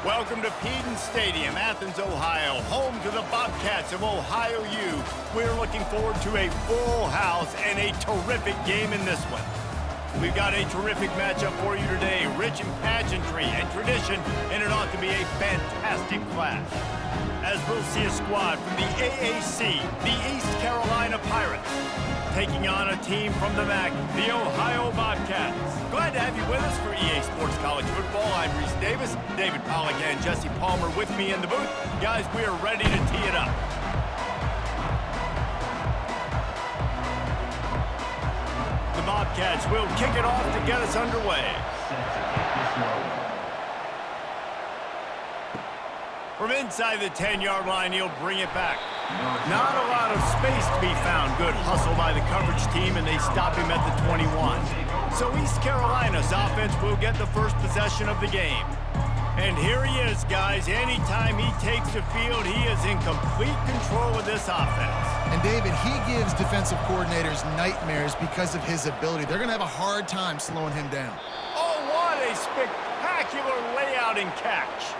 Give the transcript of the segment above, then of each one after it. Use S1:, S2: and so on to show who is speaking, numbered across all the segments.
S1: Welcome to Peden Stadium, Athens, Ohio, home to the Bobcats of Ohio U. We're looking forward to a full house and a terrific game in this one. We've got a terrific matchup for you today, rich in pageantry and tradition, and it ought to be a fantastic clash. As we'll see a squad from the AAC, the East Carolina Pirates, taking on a team from the MAC, the Ohio Bobcats. Glad to have you with us for EA Sports College Football. I'm Reese Davis, David Pollack, and Jesse Palmer with me in the booth. Guys, we are ready to tee it up. The Bobcats will kick it off to get us underway. From inside the 10-yard line, he'll bring it back. Not a lot of space to be found. Good hustle by the coverage team, and they stop him at the 21. So East Carolina's offense will get the first possession of the game. And here he is, guys. Anytime he takes the field, he is in complete control of this offense.
S2: And David, he gives defensive coordinators nightmares because of his ability. They're going to have a hard time slowing him down.
S1: Oh, what a spectacular layout and catch.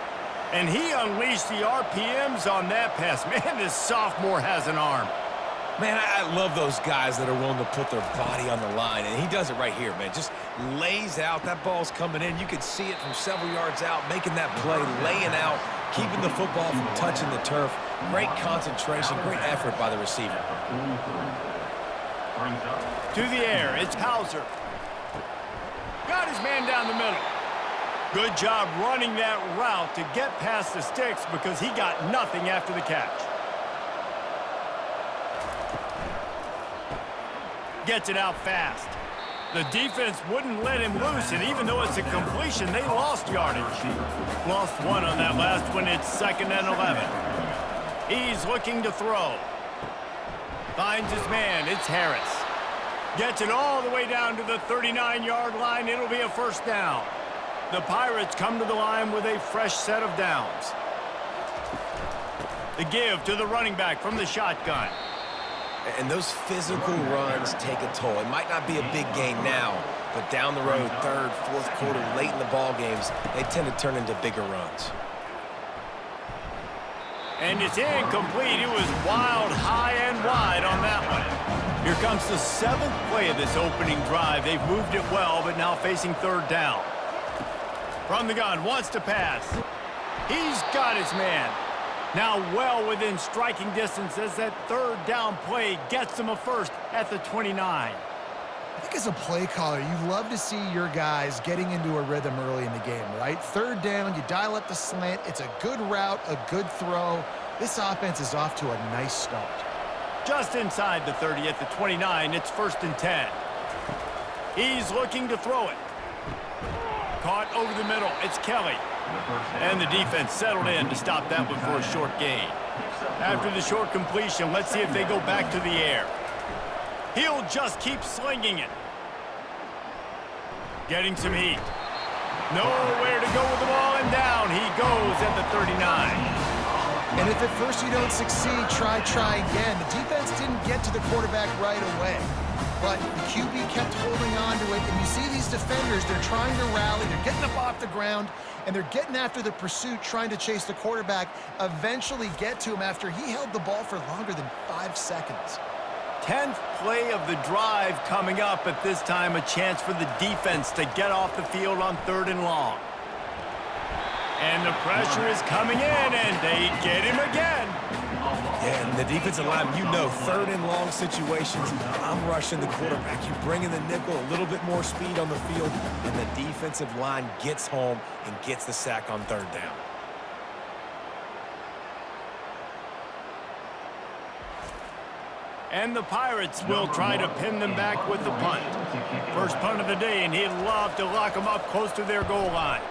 S1: And he unleashed the RPMs on that pass. Man, this sophomore has an arm.
S3: Man, I love those guys that are willing to put their body on the line, and he does it right here, man. Just lays out. That ball's coming in. You can see it from several yards out, making that play, laying out, keeping the football from touching the turf. Great concentration, great effort by the receiver.
S1: To the air, it's Hauser. Got his man down the middle. Good job running that route to get past the sticks because he got nothing after the catch. Gets it out fast. The defense wouldn't let him loose, and even though it's a completion, they lost yardage. Lost one on that last one. It's 2nd and 11. He's looking to throw. Finds his man. It's Harris. Gets it all the way down to the 39-yard line. It'll be a first down. The Pirates come to the line with a fresh set of downs. The give to the running back from the shotgun.
S3: And those physical runs take a toll. It might not be a big gain now, but down the road, 3rd, 4th quarter, late in the ball games, they tend to turn into bigger runs.
S1: And it's incomplete. It was wild, high and wide on that one. Here comes the 7th play of this opening drive. They've moved it well, but now facing 3rd down. From the gun, wants to pass. He's got his man. Now well within striking distance as that 3rd down play gets him a first at the 29.
S2: I think as a play caller, you love to see your guys getting into a rhythm early in the game, right? 3rd down, you dial up the slant. It's a good route, a good throw. This offense is off to a nice start.
S1: Just inside the 30 at the 29, it's 1st and 10. He's looking to throw it. Caught over the middle. It's Kelly. And the defense settled in to stop that one for a short gain. After the short completion, let's see if they go back to the air. He'll just keep slinging it. Getting some heat. Nowhere to go with the ball, and down he goes at the 39.
S2: And if at first you don't succeed, try again. The defense didn't get to the quarterback right away. But the QB kept holding on to it, and you see these defenders, they're trying to rally, they're getting up off the ground, and they're getting after the pursuit, trying to chase the quarterback, eventually get to him after he held the ball for longer than 5 seconds.
S1: 10th play of the drive coming up. At this time, a chance for the defense to get off the field on 3rd and long. And the pressure is coming in, and they get him again.
S3: Yeah, and the defensive line, you know, 3rd and long situations, I'm rushing the quarterback. You bring in the nickel, a little bit more speed on the field, and the defensive line gets home and gets the sack on 3rd down.
S1: And the Pirates will try to pin them back with the punt. First punt of the day, and he'd love to lock them up close to their goal line.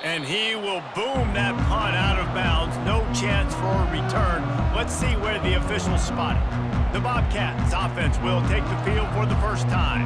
S1: And he will boom that punt out of bounds. No chance for a return. Let's see where the officials spot it. The Bobcats offense will take the field for the first time.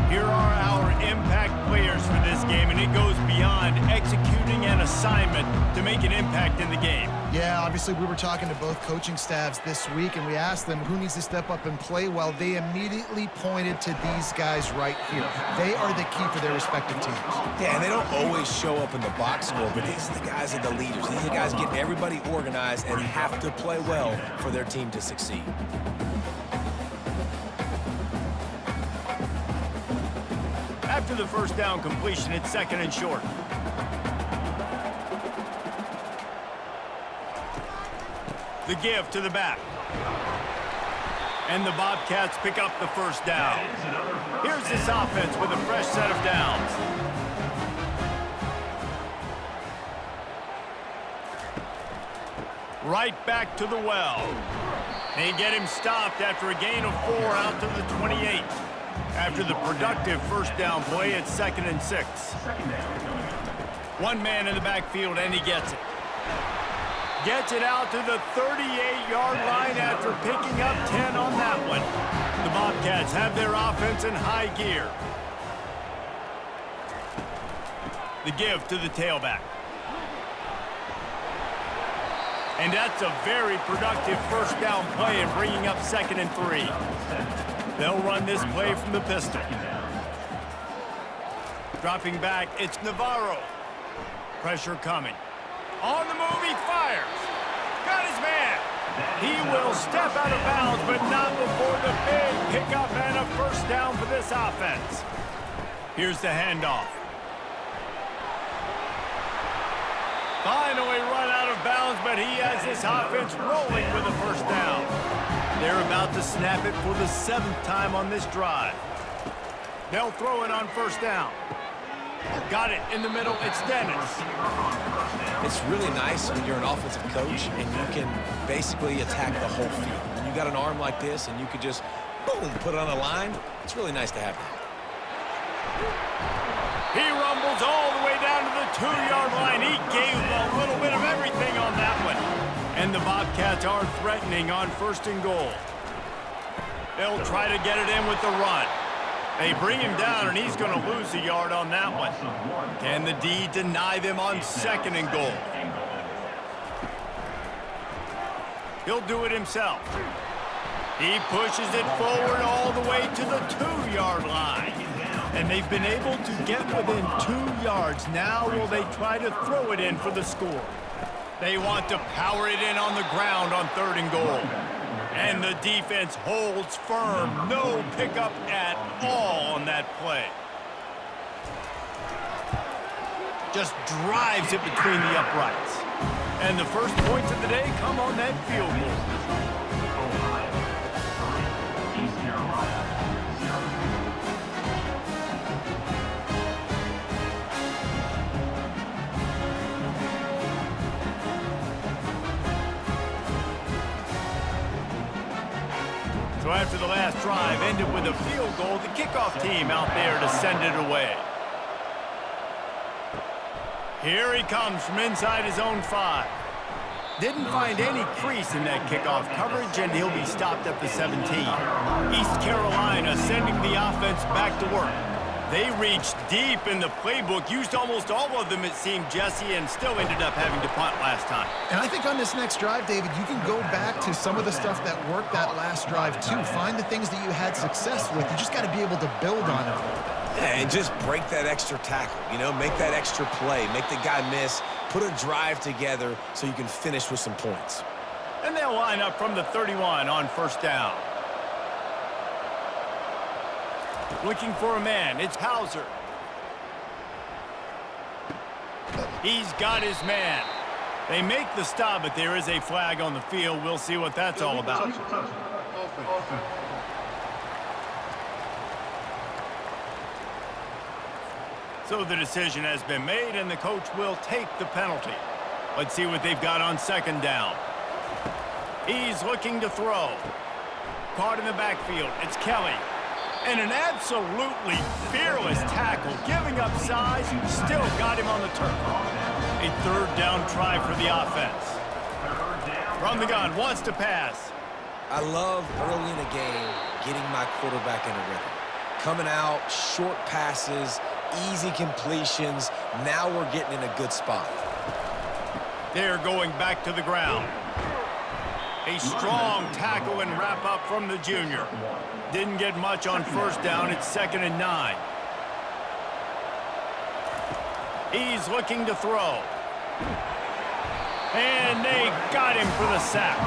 S1: Here are our impact players for this game. when it goes beyond executing an assignment to make an impact in the game.
S2: Yeah, obviously we were talking to both coaching staffs this week, and we asked them who needs to step up and play well. They immediately pointed to these guys right here. They are the key for their respective teams.
S3: Yeah, and they don't always show up in the box score, but these are the guys that are the leaders. These are the guys getting everybody organized and have to play well for their team to succeed.
S1: After the first down completion, it's 2nd and short. The give to the back. And the Bobcats pick up the first down. Here's this offense with a fresh set of downs. Right back to the well. They get him stopped after a gain of 4 out to the 28. After the productive first down play, it's 2nd and 6. One man in the backfield, and he gets it. Gets it out to the 38-yard line after picking up 10 on that one. The Bobcats have their offense in high gear. The give to the tailback. And that's a very productive first down play and bringing up 2nd and 3. They'll run this play from the pistol. Dropping back, it's Navarro. Pressure coming. On the move, he fires. Got his man. He will step out of bounds, but not before the big pickup and a first down for this offense. Here's the handoff. Finally run out of bounds, but he has this offense rolling with a first down. They're about to snap it for the 7th time on this drive. They'll throw it on first down. Got it in the middle. It's Dennis.
S3: It's really nice when you're an offensive coach and you can basically attack the whole field. When you got an arm like this and you could just, boom, put it on a line, it's really nice to have that.
S1: He rumbles all the way down to the 2-yard line. He gave a little bit of everything on that one. And the Bobcats are threatening on 1st and goal. They'll try to get it in with the run. They bring him down, and he's going to lose a yard on that one. Can the D deny them on 2nd and goal? He'll do it himself. He pushes it forward all the way to the 2-yard line. And they've been able to get within 2 yards. Now will they try to throw it in for the score? They want to power it in on the ground on 3rd and goal. And the defense holds firm. No pickup at all on that play. Just drives it between the uprights. And the first points of the day come on that field goal. So after the last drive ended with a field goal, the kickoff team out there to send it away. Here he comes from inside his own 5. Didn't find any crease in that kickoff coverage, and he'll be stopped at the 17. East Carolina sending the offense back to work. They reached deep in the playbook, used almost all of them, it seemed, Jesse, and still ended up having to punt last time.
S2: And I think on this next drive, David, you can go back to some of the stuff that worked that last drive, too. Find the things that you had success with. You just got to be able to build on it a little bit.
S3: Yeah, and just break that extra tackle, you know, make that extra play, make the guy miss, put a drive together so you can finish with some points.
S1: And they'll line up from the 31 on 1st down. Looking for a man, it's Hauser. He's got his man. They make the stop, but there is a flag on the field. We'll see what that's all about. So the decision has been made, and the coach will take the penalty. Let's see what they've got on 2nd down. He's looking to throw. Caught in the backfield. It's Kelly. And an absolutely fearless tackle, giving up size, still got him on the turf. A 3rd down try for the offense. From the gun, wants to pass.
S3: I love early in the game getting my quarterback in a rhythm. Coming out, short passes, easy completions. Now we're getting in a good spot.
S1: They're going back to the ground. A strong tackle and wrap up from the junior. Didn't get much on first down. It's 2nd and 9. He's looking to throw. And they got him for the sack.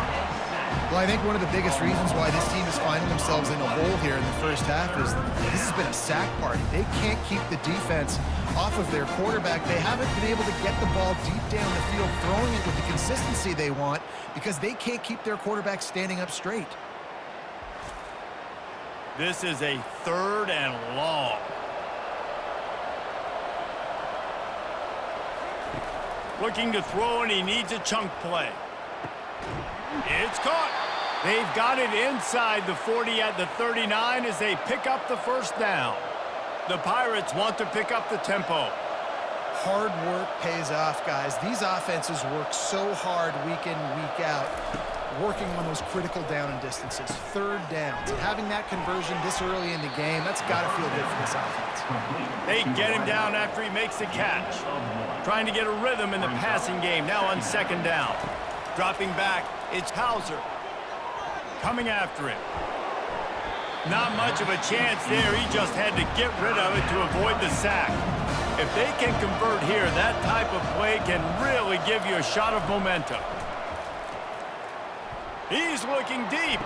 S2: Well, I think one of the biggest reasons why this team is finding themselves in a hole here in the first half is this has been a sack party. They can't keep the defense off of their quarterback. They haven't been able to get the ball deep down the field, throwing it with the consistency they want because they can't keep their quarterback standing up straight.
S1: This is a 3rd and long. Looking to throw, and he needs a chunk play. It's caught. They've got it inside the 40 at the 39 as they pick up the first down. The Pirates want to pick up the tempo.
S2: Hard work pays off, guys. These offenses work so hard week in, week out, working on those critical down and distances, 3rd downs. And having that conversion this early in the game, that's got to feel good for this offense.
S1: They get him down after he makes the catch. Trying to get a rhythm in the passing game now on 2nd down. Dropping back, it's Hauser. Coming after him. Not much of a chance there. He just had to get rid of it to avoid the sack. If they can convert here, that type of play can really give you a shot of momentum. He's looking deep.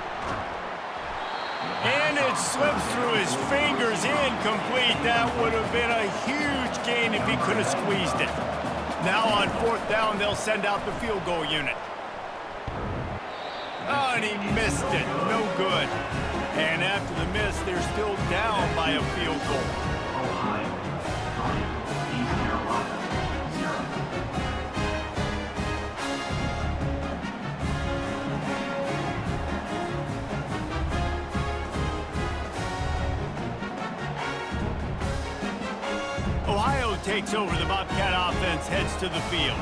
S1: And it slips through his fingers, incomplete. That would have been a huge gain if he could have squeezed it. Now on 4th down, they'll send out the field goal unit. Oh, and he missed it. No good. And after the miss, they're still down by a field goal. Ohio takes over. The Bobcat offense heads to the field.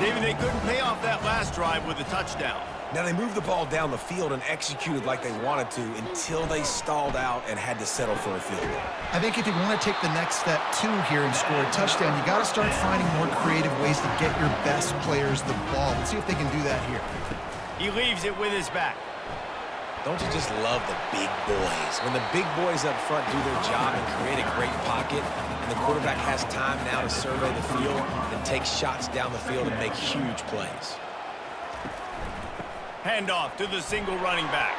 S1: David, they couldn't pay off that last drive with a touchdown.
S3: Now, they moved the ball down the field and executed like they wanted to until they stalled out and had to settle for a field goal.
S2: I think if you want to take the next step, too, here and score a touchdown, you got to start finding more creative ways to get your best players the ball. Let's see if they can do that here.
S1: He leaves it with his back.
S3: Don't you just love the big boys? When the big boys up front do their job and create a great pocket, and the quarterback has time now to survey the field and take shots down the field and make huge plays.
S1: Handoff to the single running back.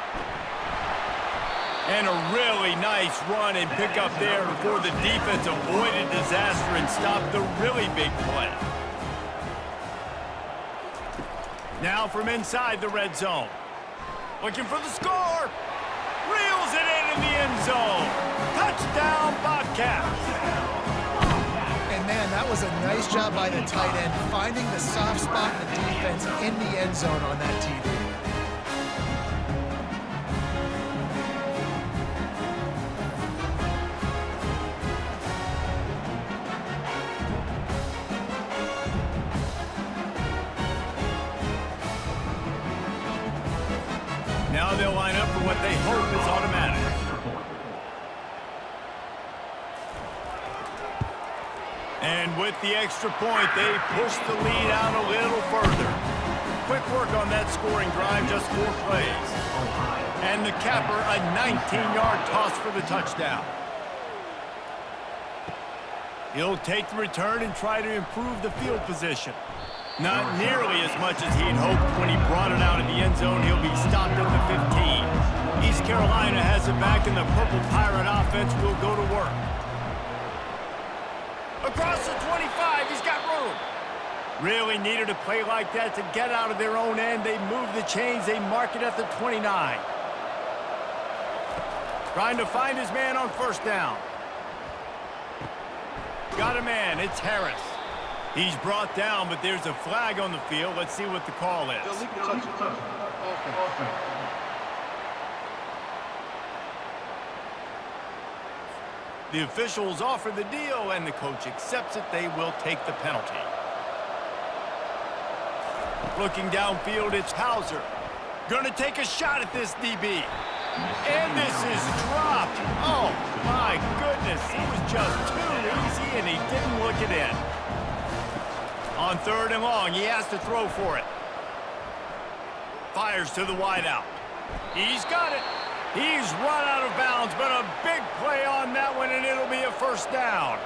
S1: And a really nice run and pick up there before the defense avoided disaster and stopped the really big play. Now from inside the red zone. Looking for the score. Reels it in the end zone. Touchdown, Bobcats.
S2: And man, that was a nice job by the tight end, finding the soft spot in the defense in the end zone on that TD.
S1: Now they'll line up for what they hope is automatic. And with the extra point, they push the lead out a little further. Quick work on that scoring drive, just 4 plays. And the capper, a 19-yard toss for the touchdown. He'll take the return and try to improve the field position. Not nearly as much as he'd hoped when he brought it out in the end zone. He'll be stopped at the 15. East Carolina has it back, and the Purple Pirate offense will go to work. Across the 25, he's got room. Really needed a play like that to get out of their own end. They move the chains. They mark it at the 29. Trying to find his man on first down. Got a man. It's Harris. He's brought down, but there's a flag on the field. Let's see what the call is. The officials offer the deal, and the coach accepts it. They will take the penalty. Looking downfield, it's Hauser. Gonna take a shot at this DB. And this is dropped. Oh, my goodness. It was just too easy, and he didn't look it in. On 3rd and long, he has to throw for it. Fires to the wideout. He's got it. He's run out of bounds, but a big play on that one, and it'll be a first down.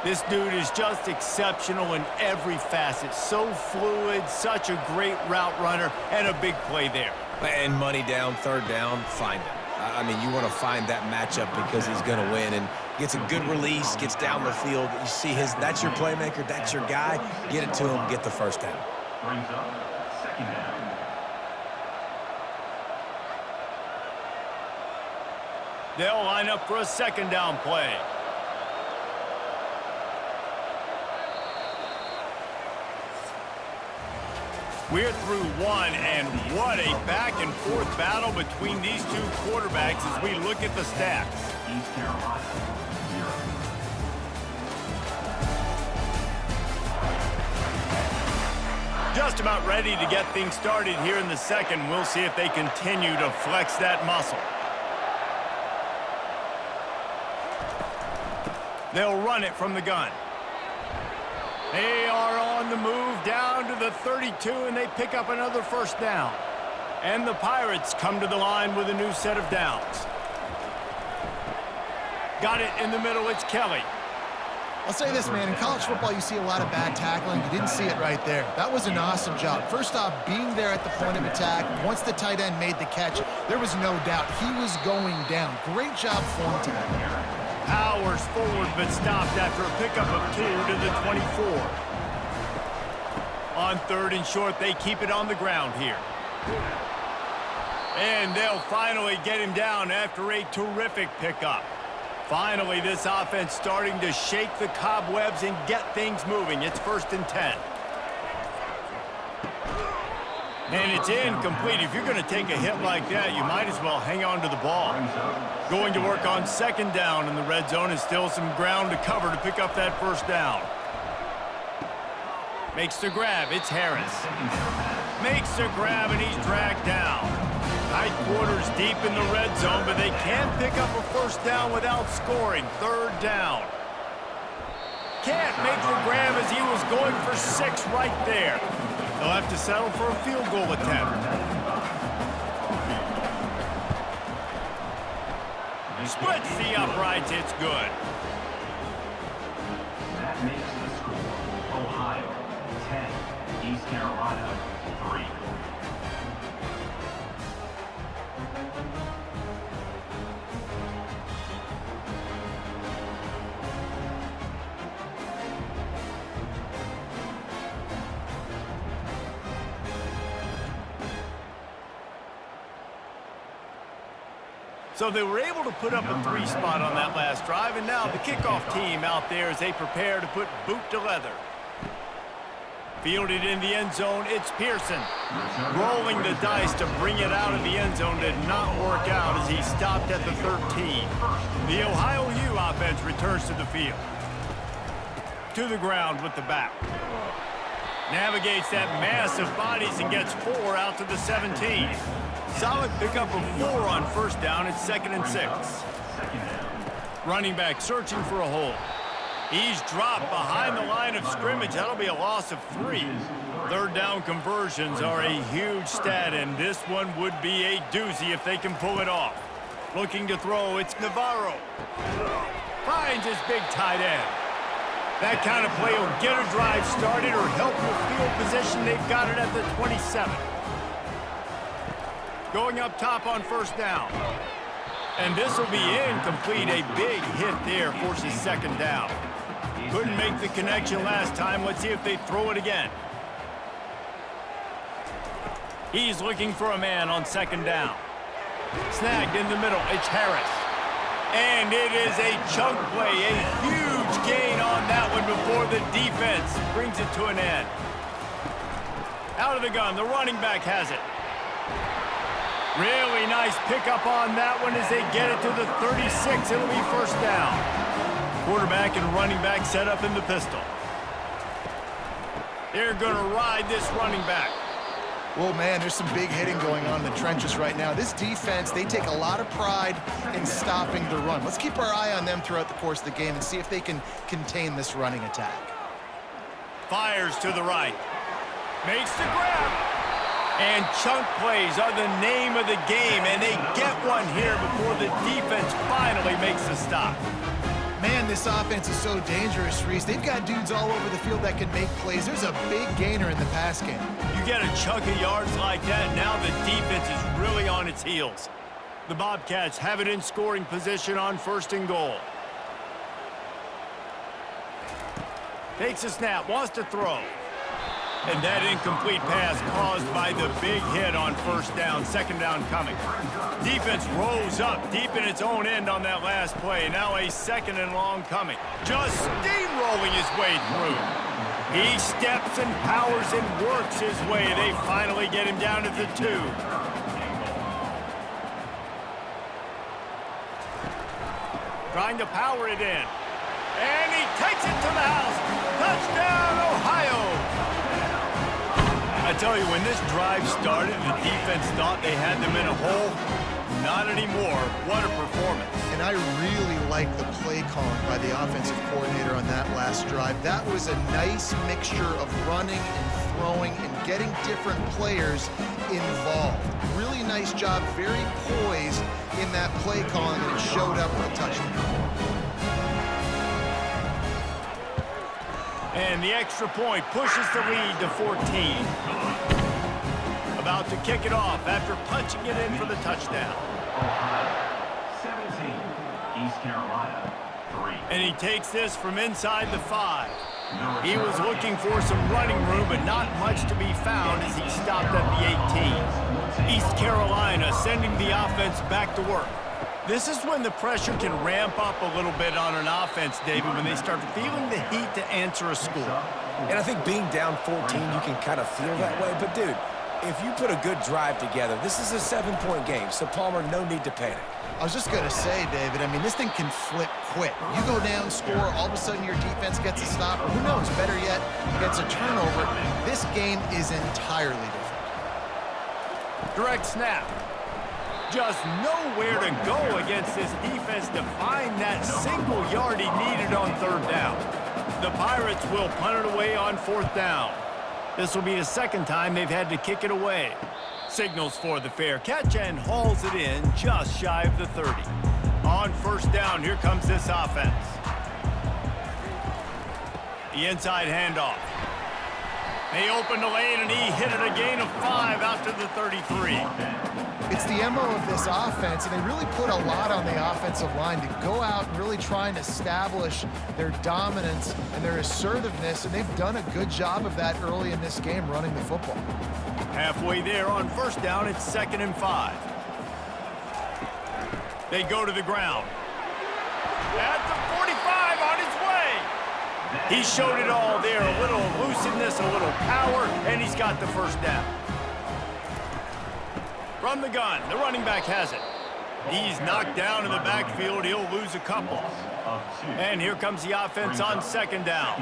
S1: This dude is just exceptional in every facet. So fluid, such a great route runner, and a big play there.
S3: And money down, 3rd down, find him. I mean, you want to find that matchup because he's going to win, and gets a good release, gets down the field. You see that's your playmaker, that's your guy. Get it to him, get the first down.
S4: Brings up 2nd down.
S1: They'll line up for a 2nd down play. We're through one, and what a back-and-forth battle between these two quarterbacks as we look at the stats.
S4: East Carolina, 0.
S1: Just about ready to get things started here in the second. We'll see if they continue to flex that muscle. They'll run it from the gun. They are on the move down to the 32, and they pick up another first down. And the Pirates come to the line with a new set of downs. Got it in the middle. It's Kelly.
S2: I'll say this, man. In college football, you see a lot of bad tackling. You didn't see it right there. That was an awesome job. First off, being there at the point of attack. Once the tight end made the catch, there was no doubt he was going down. Great job form tackling.
S1: Powers forward, but stopped after a pickup of 2 to the 24. On 3rd and short, they keep it on the ground here. And they'll finally get him down after a terrific pickup. Finally, this offense starting to shake the cobwebs and get things moving. It's 1st and 10. And it's incomplete. If you're going to take a hit like that, you might as well hang on to the ball. Going to work on 2nd down in the red zone, and still some ground to cover to pick up that first down. Makes the grab. It's Harris. Makes the grab, and he's dragged down. Tight quarters deep in the red zone, but they can pick up a first down without scoring. 3rd down. Can't make the grab as he was going for 6 right there. They'll have to settle for a field goal attempt. Splits the uprights. It's good.
S4: That makes the score Ohio 10, East Carolina 3.
S1: So they were able to put up a 3 spot on that last drive, and now the kickoff team out there as they prepare to put boot to leather. Fielded in the end zone, it's Pearson. Rolling the dice to bring it out of the end zone did not work out as he stopped at the 13. The Ohio U offense returns to the field. To the ground with the back. Navigates that mass of bodies and gets 4 out to the 17. Solid pickup of 4 on first down. It's 2nd and 6. Running back searching for a hole. He's dropped behind the line of scrimmage. That'll be a loss of 3. 3rd down conversions are a huge stat, and this one would be a doozy if they can pull it off. Looking to throw, it's Navarro. Finds his big tight end. That kind of play will get a drive started or help with field position. They've got it at the 27. Going up top on first down. And this will be incomplete. A big hit there forces 2nd down. Couldn't make the connection last time. Let's see if they throw it again. He's looking for a man on 2nd down. Snagged in the middle. It's Harris. And it is a chunk play. A huge gain on that one before the defense brings it to an end. Out of the gun. The running back has it. Really nice pickup on that one as they get it to the 36. It'll be first down. Quarterback and running back set up in the pistol. They're going to ride this running back.
S2: Well, man, there's some big hitting going on in the trenches right now. This defense, they take a lot of pride in stopping the run. Let's keep our eye on them throughout the course of the game and see if they can contain this running attack.
S1: Fires to the right. Makes the grab. And chunk plays are the name of the game, and they get one here before the defense finally makes the stop.
S2: Man, this offense is so dangerous, Reese. They've got dudes all over the field that can make plays. There's a big gainer in the pass game.
S1: You get a chunk of yards like that, now the defense is really on its heels. The Bobcats have it in scoring position on 1st and goal. Takes a snap, wants to throw. And that incomplete pass caused by the big hit on 1st down, 2nd down coming. Defense rose up deep in its own end on that last play. Now a 2nd and long coming. Just steamrolling his way through. He steps and powers and works his way. They finally get him down to the 2. Trying to power it in. And he takes it to the house. Touchdown, Ohio! I tell you, when this drive started, the defense thought they had them in a hole. Not anymore. What a performance.
S2: And I really like the play calling by the offensive coordinator on that last drive. That was a nice mixture of running and throwing and getting different players involved. Really nice job, very poised in that play calling, and it showed up with a touchdown.
S1: And the extra point pushes the lead to 14. About to kick it off after punching it in for the touchdown.
S4: Ohio 17, East Carolina 3.
S1: And he takes this from inside the 5. He was looking for some running room, but not much to be found as he stopped at the 18. East Carolina sending the offense back to work. This is when the pressure can ramp up a little bit on an offense, David, when they start feeling the heat to answer a score.
S3: And I think being down 14, you can kind of feel that way. But, dude, if you put a good drive together, this is a 7-point game. So, Palmer, no need to panic.
S2: I was just going to say, David, I mean, this thing can flip quick. You go down, score, all of a sudden your defense gets a stop, or who knows, better yet, gets a turnover. This game is entirely different.
S1: Direct snap. Just nowhere to go against this defense to find that single yard he needed on 3rd down. The Pirates will punt it away on 4th down. This will be the 2nd time they've had to kick it away. Signals for the fair catch and hauls it in just shy of the 30. On 1st down, here comes this offense. The inside handoff. They opened the lane and he hit it a gain of 5 out to the 33.
S2: It's the MO of this offense, and they really put a lot on the offensive line to go out and really try and establish their dominance and their assertiveness, and they've done a good job of that early in this game running the football.
S1: Halfway there on 1st down, it's 2nd and 5. They go to the ground. At the 45 on his way. He showed it all there, a little elusiveness, a little power, and he's got the 1st down. From the gun, the running back has it. He's knocked down in the backfield. He'll lose a couple. And here comes the offense on 2nd down.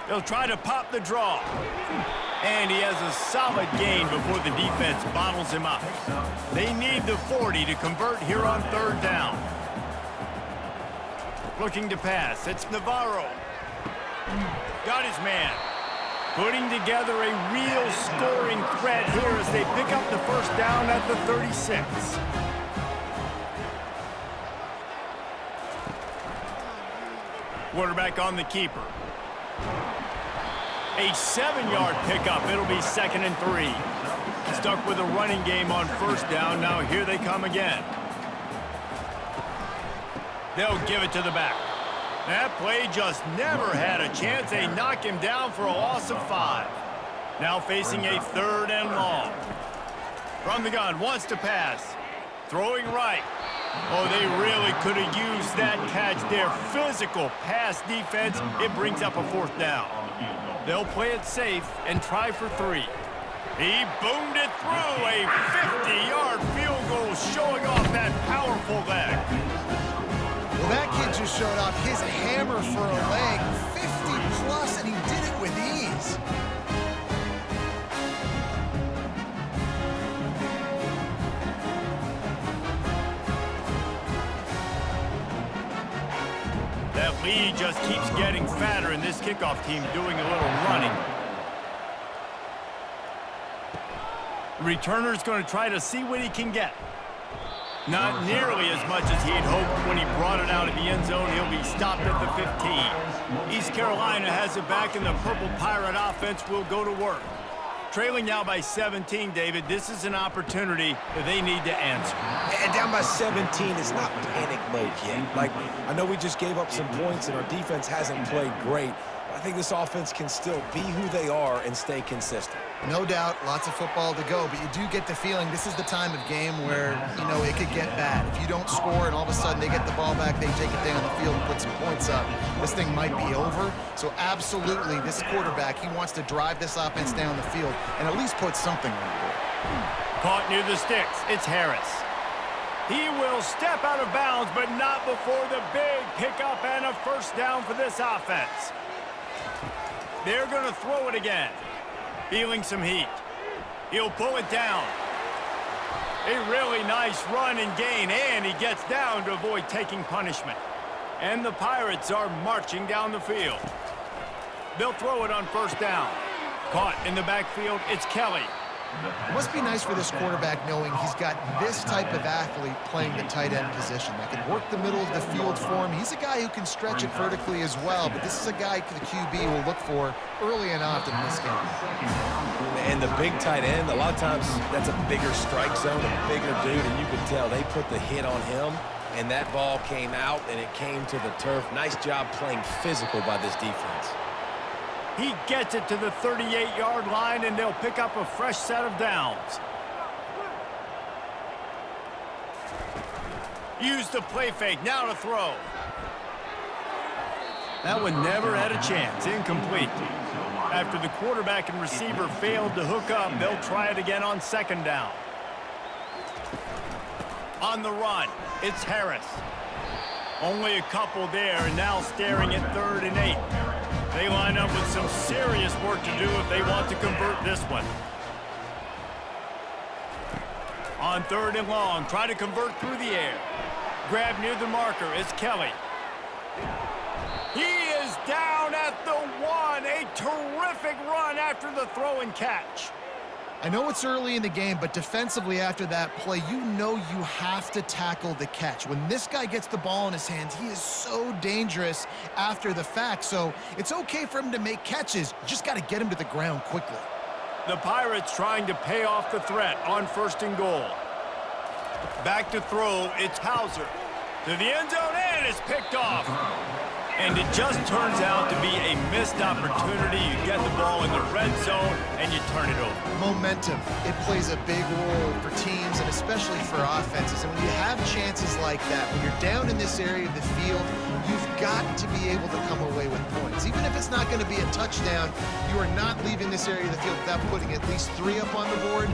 S1: They'll try to pop the draw. And he has a solid gain before the defense bottles him up. They need the 40 to convert here on 3rd down. Looking to pass. It's Navarro. Got his man. Putting together a real scoring threat here as they pick up the 1st down at the 36. Quarterback on the keeper. A 7-yard pickup. It'll be 2nd and 3. Stuck with a running game on 1st down. Now here they come again. They'll give it to the back. That play just never had a chance. They knock him down for a loss of 5. Now facing a 3rd and long. From the gun, wants to pass. Throwing right. Oh, they really could have used that catch there. Physical pass defense. It brings up a 4th down. They'll play it safe and try for 3. He boomed it through. A 50-yard field goal showing off that powerful leg.
S2: Well, that kid just showed off his hammer for a leg, 50-plus, and he did it with ease.
S1: That lead just keeps getting fatter, and this kickoff team doing a little running. Returner's going to try to see what he can get. Not nearly as much as he'd hoped when he brought it out of the end zone. He'll be stopped at the 15. East Carolina has it back, and the Purple Pirate offense will go to work. Trailing now by 17, David. This is an opportunity that they need to answer.
S3: And down by 17 is not panic mode yet. Like, I know we just gave up some points and our defense hasn't played great. I think this offense can still be who they are and stay consistent.
S2: No doubt, lots of football to go, but you do get the feeling this is the time of game where, you know, it could get bad. If you don't score and all of a sudden they get the ball back, they take it down the field and put some points up, this thing might be over. So absolutely, this quarterback, he wants to drive this offense down the field and at least put something on the board.
S1: Caught near the sticks. It's Harris. He will step out of bounds, but not before the big pickup and a first down for this offense. They're going to throw it again. Feeling some heat. He'll pull it down. A really nice run and gain, and he gets down to avoid taking punishment. And the Pirates are marching down the field. They'll throw it on first down. Caught in the backfield, it's Kelly.
S2: It must be nice for this quarterback knowing he's got this type of athlete playing the tight end position that can work the middle of the field for him. He's a guy who can stretch it vertically as well, but this is a guy the QB will look for early and often in this game.
S3: And the big tight end, a lot of times that's a bigger strike zone, a bigger dude, and you can tell they put the hit on him, and that ball came out, and it came to the turf. Nice job playing physical by this defense.
S1: He gets it to the 38-yard line, and they'll pick up a fresh set of downs. Use the play fake, now to throw. That one never had a chance, incomplete. After the quarterback and receiver failed to hook up, they'll try it again on second down. On the run, it's Harris. Only a couple there, and now staring at 3rd and 8. They line up with some serious work to do if they want to convert this one. On 3rd and long, try to convert through the air. Grab near the marker, it's Kelly. He is down at the 1. A terrific run after the throw and catch.
S2: I know it's early in the game, but defensively after that play, you know you have to tackle the catch. When this guy gets the ball in his hands, he is so dangerous after the fact. So it's okay for him to make catches. You just got to get him to the ground quickly.
S1: The Pirates trying to pay off the threat on 1st and goal. Back to throw, it's Hauser. To the end zone, and it's picked off. And it just turns out to be a missed opportunity. You get the ball in the red zone, and you turn it over.
S2: Momentum, it plays a big role for teams and especially for offenses. And when you have chances like that, when you're down in this area of the field, you've got to be able to come away with points. Even if it's not going to be a touchdown, you are not leaving this area of the field without putting at least 3 up on the board.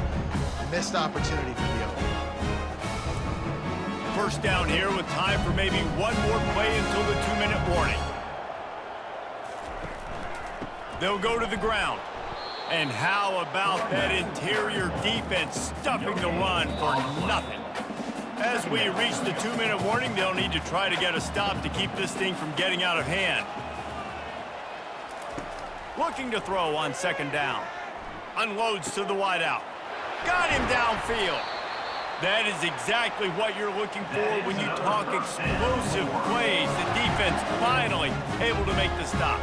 S2: Missed opportunity for the other.
S1: First down here with time for maybe one more play until the 2-minute warning. They'll go to the ground. And how about that interior defense stuffing the run for nothing? As we reach the 2-minute warning, they'll need to try to get a stop to keep this thing from getting out of hand. Looking to throw on second down. Unloads to the wideout. Got him downfield. That is exactly what you're looking for when you talk explosive plays. The defense finally able to make the stop.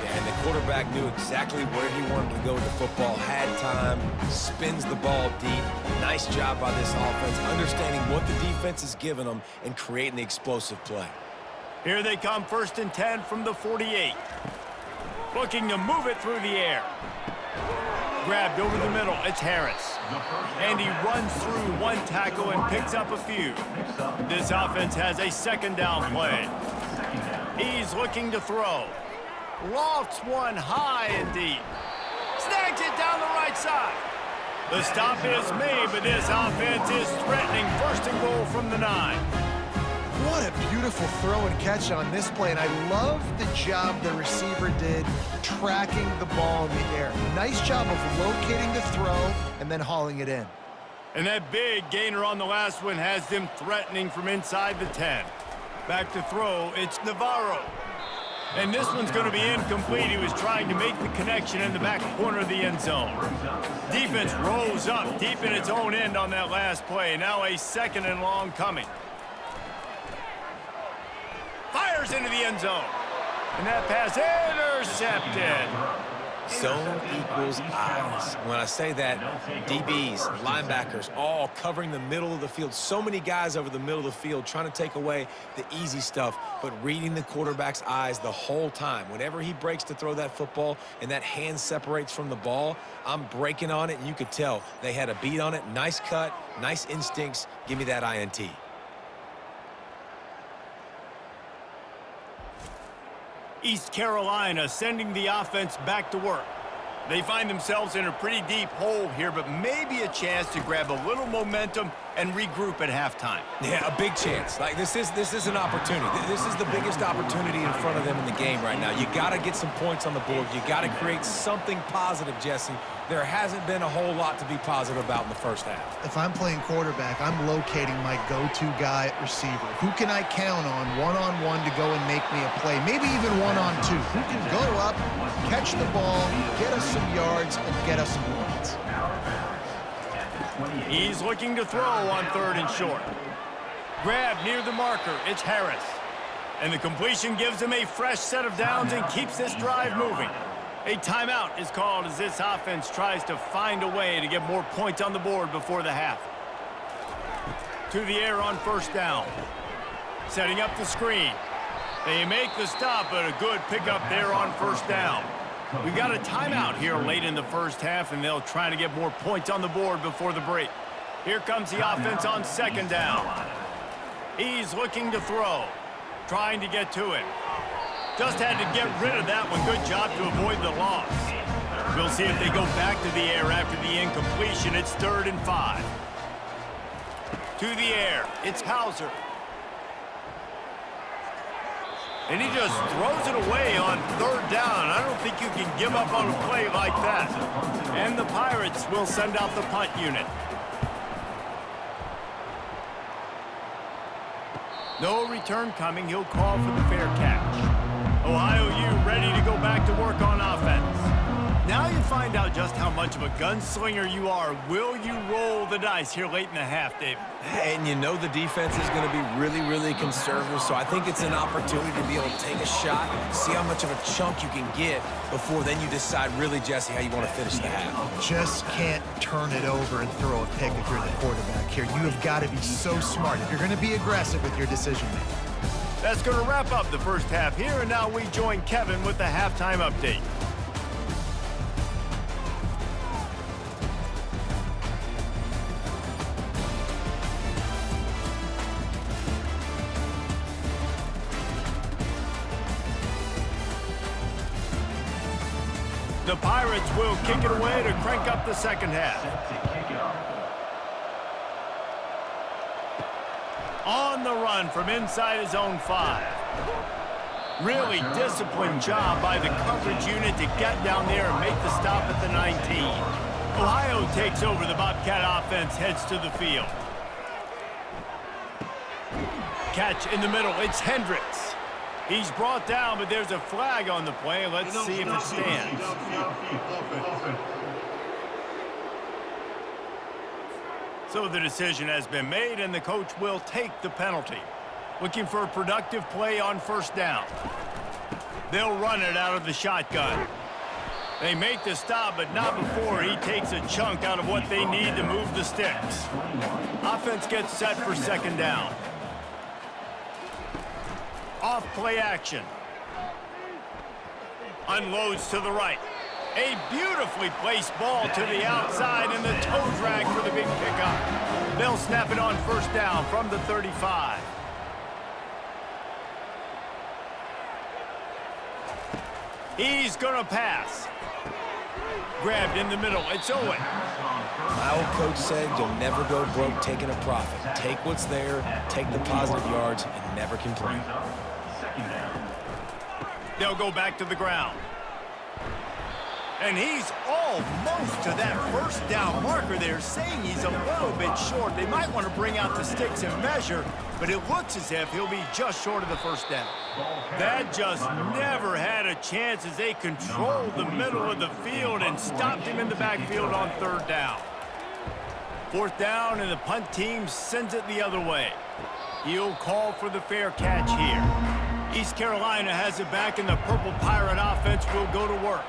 S3: Yeah, and the quarterback knew exactly where he wanted to go with the football, had time, spins the ball deep. Nice job by this offense, understanding what the defense is giving them and creating the explosive play.
S1: Here they come, 1st and 10 from the 48. Looking to move it through the air. Grabbed over the middle, it's Harris. And he runs through one tackle and picks up a few. This offense has a second down play. He's looking to throw. Lofts one high and deep. Snags it down the right side. The stop is made, but this offense is threatening 1st and goal from the 9.
S2: What a beautiful throw and catch on this play, and I love the job the receiver did tracking the ball in the air. Nice job of locating the throw and then hauling it in.
S1: And that big gainer on the last one has them threatening from inside the 10. Back to throw, it's Navarro. And this one's going to be incomplete. He was trying to make the connection in the back corner of the end zone. Defense rose up deep in its own end on that last play. Now a 2nd and long coming. Fires into the end zone. And that pass intercepted.
S3: Zone equals eyes. When I say that, DBs, linebackers, all covering the middle of the field. So many guys over the middle of the field trying to take away the easy stuff, but reading the quarterback's eyes the whole time. Whenever he breaks to throw that football and that hand separates from the ball, I'm breaking on it, and you could tell they had a beat on it. Nice cut, nice instincts. Give me that INT.
S1: East Carolina sending the offense back to work. They find themselves in a pretty deep hole here, but maybe a chance to grab a little momentum and regroup at halftime.
S3: Yeah, a big chance. Like, this is an opportunity. This is the biggest opportunity in front of them in the game right now. You got to get some points on the board. You got to create something positive, Jesse. There hasn't been a whole lot to be positive about in the first half.
S2: If I'm playing quarterback, I'm locating my go-to guy at receiver. Who can I count on one-on-one to go and make me a play? Maybe even one-on-two. Who can go up, catch the ball, get us some yards, and get us some points?
S1: He's looking to throw on 3rd and short. Grab near the marker. It's Harris. And the completion gives him a fresh set of downs and keeps this drive moving. A timeout is called as this offense tries to find a way to get more points on the board before the half. To the air on 1st down. Setting up the screen. They make the stop, but a good pickup there on 1st down. We've got a timeout here late in the first half, and they'll try to get more points on the board before the break. Here comes the offense on 2nd down. He's looking to throw, trying to get to it. Just had to get rid of that one. Good job to avoid the loss. We'll see if they go back to the air after the incompletion. It's 3rd and 5. To the air, it's Hauser. And he just throws it away on 3rd down. I don't think you can give up on a play like that. And the Pirates will send out the punt unit. No return coming. He'll call for the fair catch. Ohio U ready to go back to work on offense. Now you find out just how much of a gunslinger you are. Will you roll the dice here late in the half, Dave?
S3: And you know the defense is going to be really, really conservative, so I think it's an opportunity to be able to take a shot, see how much of a chunk you can get before then you decide really, Jesse, how you want to finish the half.
S2: Just can't turn it over and throw a pick if you're the quarterback here. You have got to be so smart if you're going to be aggressive with your decision-making.
S1: That's going to wrap up the first half here, and now we join Kevin with the halftime update. The Pirates will kick it away to crank up the second half. On the run from inside his own 5. Really disciplined job by the coverage unit to get down there and make the stop at the 19. Ohio takes over. The Bobcat offense heads to the field. Catch in the middle. It's Hendricks. He's brought down, but there's a flag on the play. Let's see if it stands. So the decision has been made, and the coach will take the penalty. Looking for a productive play on 1st down. They'll run it out of the shotgun. They make the stop, but not before he takes a chunk out of what they need to move the sticks. Offense gets set for 2nd down. Off play action. Unloads to the right. A beautifully placed ball to the outside and the toe drag for the big pickup. They'll snap it on 1st down from the 35. He's gonna pass. Grabbed in the middle. It's Owen.
S3: My old coach said you'll never go broke taking a profit. Take what's there, take the positive yards, and never complain.
S1: They'll go back to the ground. And he's almost to that first down marker there, saying he's a little bit short. They might want to bring out the sticks and measure, but it looks as if he'll be just short of the first down. That just never had a chance as they controlled the middle of the field and stopped him in the backfield on third down. Fourth down, and the punt team sends it the other way. He'll call for the fair catch here. East Carolina has it back, and the Purple Pirate offense will go to work.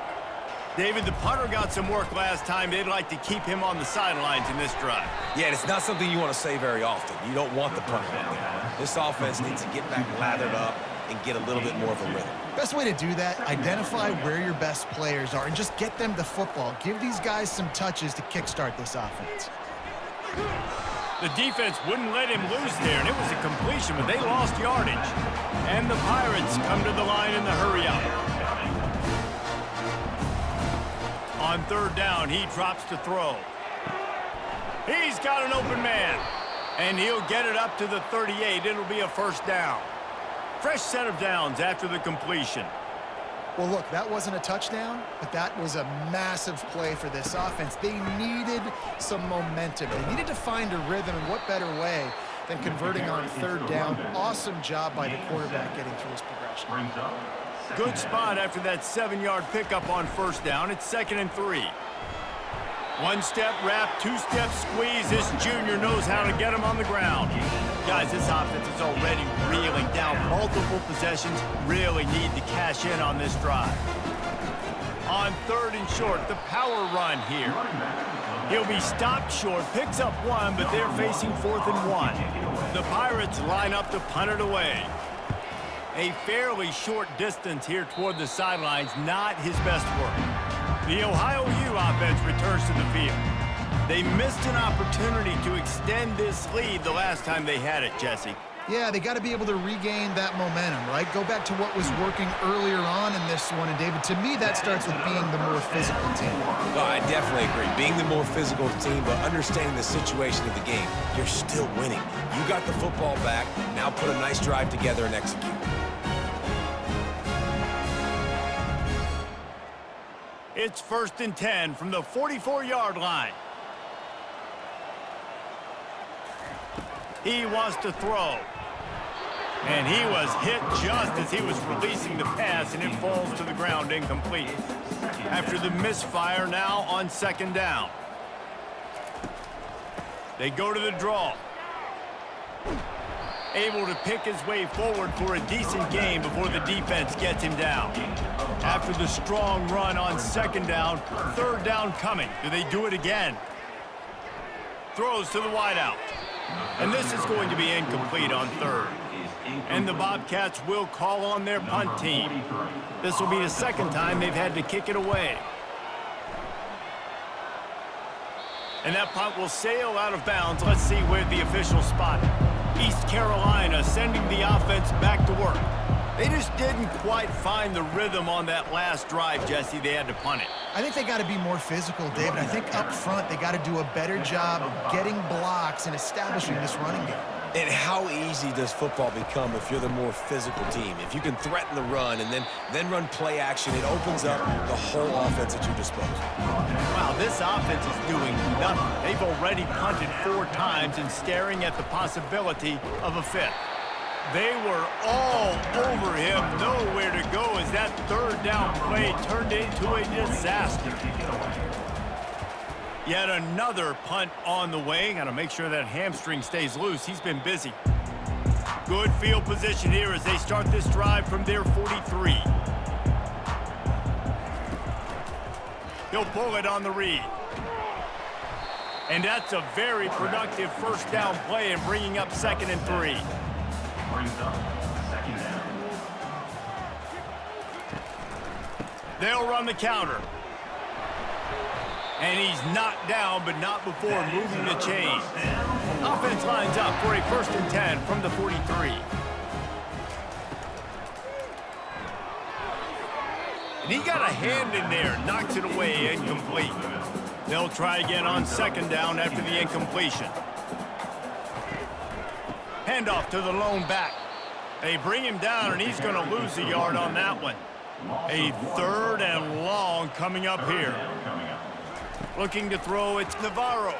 S1: David, the punter got some work last time. They'd like to keep him on the sidelines in this drive.
S3: Yeah, and it's not something you want to say very often. You don't want the punter on there. This offense needs to get back lathered up and get a little bit more of a rhythm.
S2: Best way to do that, identify where your best players are and just get them the football. Give these guys some touches to kickstart this offense.
S1: The defense wouldn't let him loose there, and it was a completion, but they lost yardage. And the Pirates come to the line in the hurry-up. On third down, he drops to throw. He's got an open man, and he'll get it up to the 38. It'll be a first down. Fresh set of downs after the completion.
S2: Well, look, that wasn't a touchdown, but that was a massive play for this offense. They needed some momentum. They needed to find a rhythm, and what better way than converting on third down. Awesome job by the quarterback getting through his progression.
S1: Good spot after that 7-yard pickup on first down. It's 2nd and 3. One-step wrap, two-step squeeze. This junior knows how to get him on the ground. Guys, this offense is already reeling down. Multiple possessions, really need to cash in on this drive. On third and short, the power run here. He'll be stopped short, picks up one, but they're facing 4th and 1. The Pirates line up to punt it away. A fairly short distance here toward the sidelines, not his best work. The Ohio U offense returns to the field. They missed an opportunity to extend this lead the last time they had it, Jesse.
S2: Yeah, they got to be able to regain that momentum, right? Go back to what was working earlier on in this one. And, David, to me, that starts with being the more physical team.
S3: Well, I definitely agree. Being the more physical team, but understanding the situation of the game, you're still winning. You got the football back. Now put a nice drive together and execute.
S1: It's 1st and 10 from the 44-yard line. He wants to throw. And he was hit just as he was releasing the pass, and it falls to the ground incomplete. After the misfire, now on 2nd down. They go to the draw. Able to pick his way forward for a decent game before the defense gets him down. After the strong run on 2nd down, 3rd down coming. Do they do it again? Throws to the wideout. And this is going to be incomplete on 3rd. And the Bobcats will call on their punt team. This will be the 2nd time they've had to kick it away. And that punt will sail out of bounds. Let's see where the officials spot it. East Carolina sending the offense back to work. They just didn't quite find the rhythm on that last drive, Jesse. They had to punt it.
S2: I think they got to be more physical, David. I think up front they got to do a better job of getting blocks and establishing this running game.
S3: And how easy does football become if you're the more physical team? If you can threaten the run and then run play action, it opens up the whole offense at your disposal.
S1: Wow, this offense is doing nothing. They've already punted 4 times and staring at the possibility of a 5th. They were all over him, nowhere to go as that 3rd down play turned into a disaster. Yet another punt on the way. Got to make sure that hamstring stays loose. He's been busy. Good field position here as they start this drive from their 43. He'll pull it on the read. And that's a very productive 1st down play and bringing up 2nd and 3.
S4: Brings up 2nd down.
S1: They'll run the counter. And he's knocked down, but not before moving the chain. Offense lines up for a 1st and 10 from the 43. And he got a hand in there, knocks it away, incomplete. They'll try again on 2nd down after the incompletion. Handoff to the lone back. They bring him down, and he's going to lose a yard on that one. A 3rd and long coming up here. Looking to throw, it's Navarro.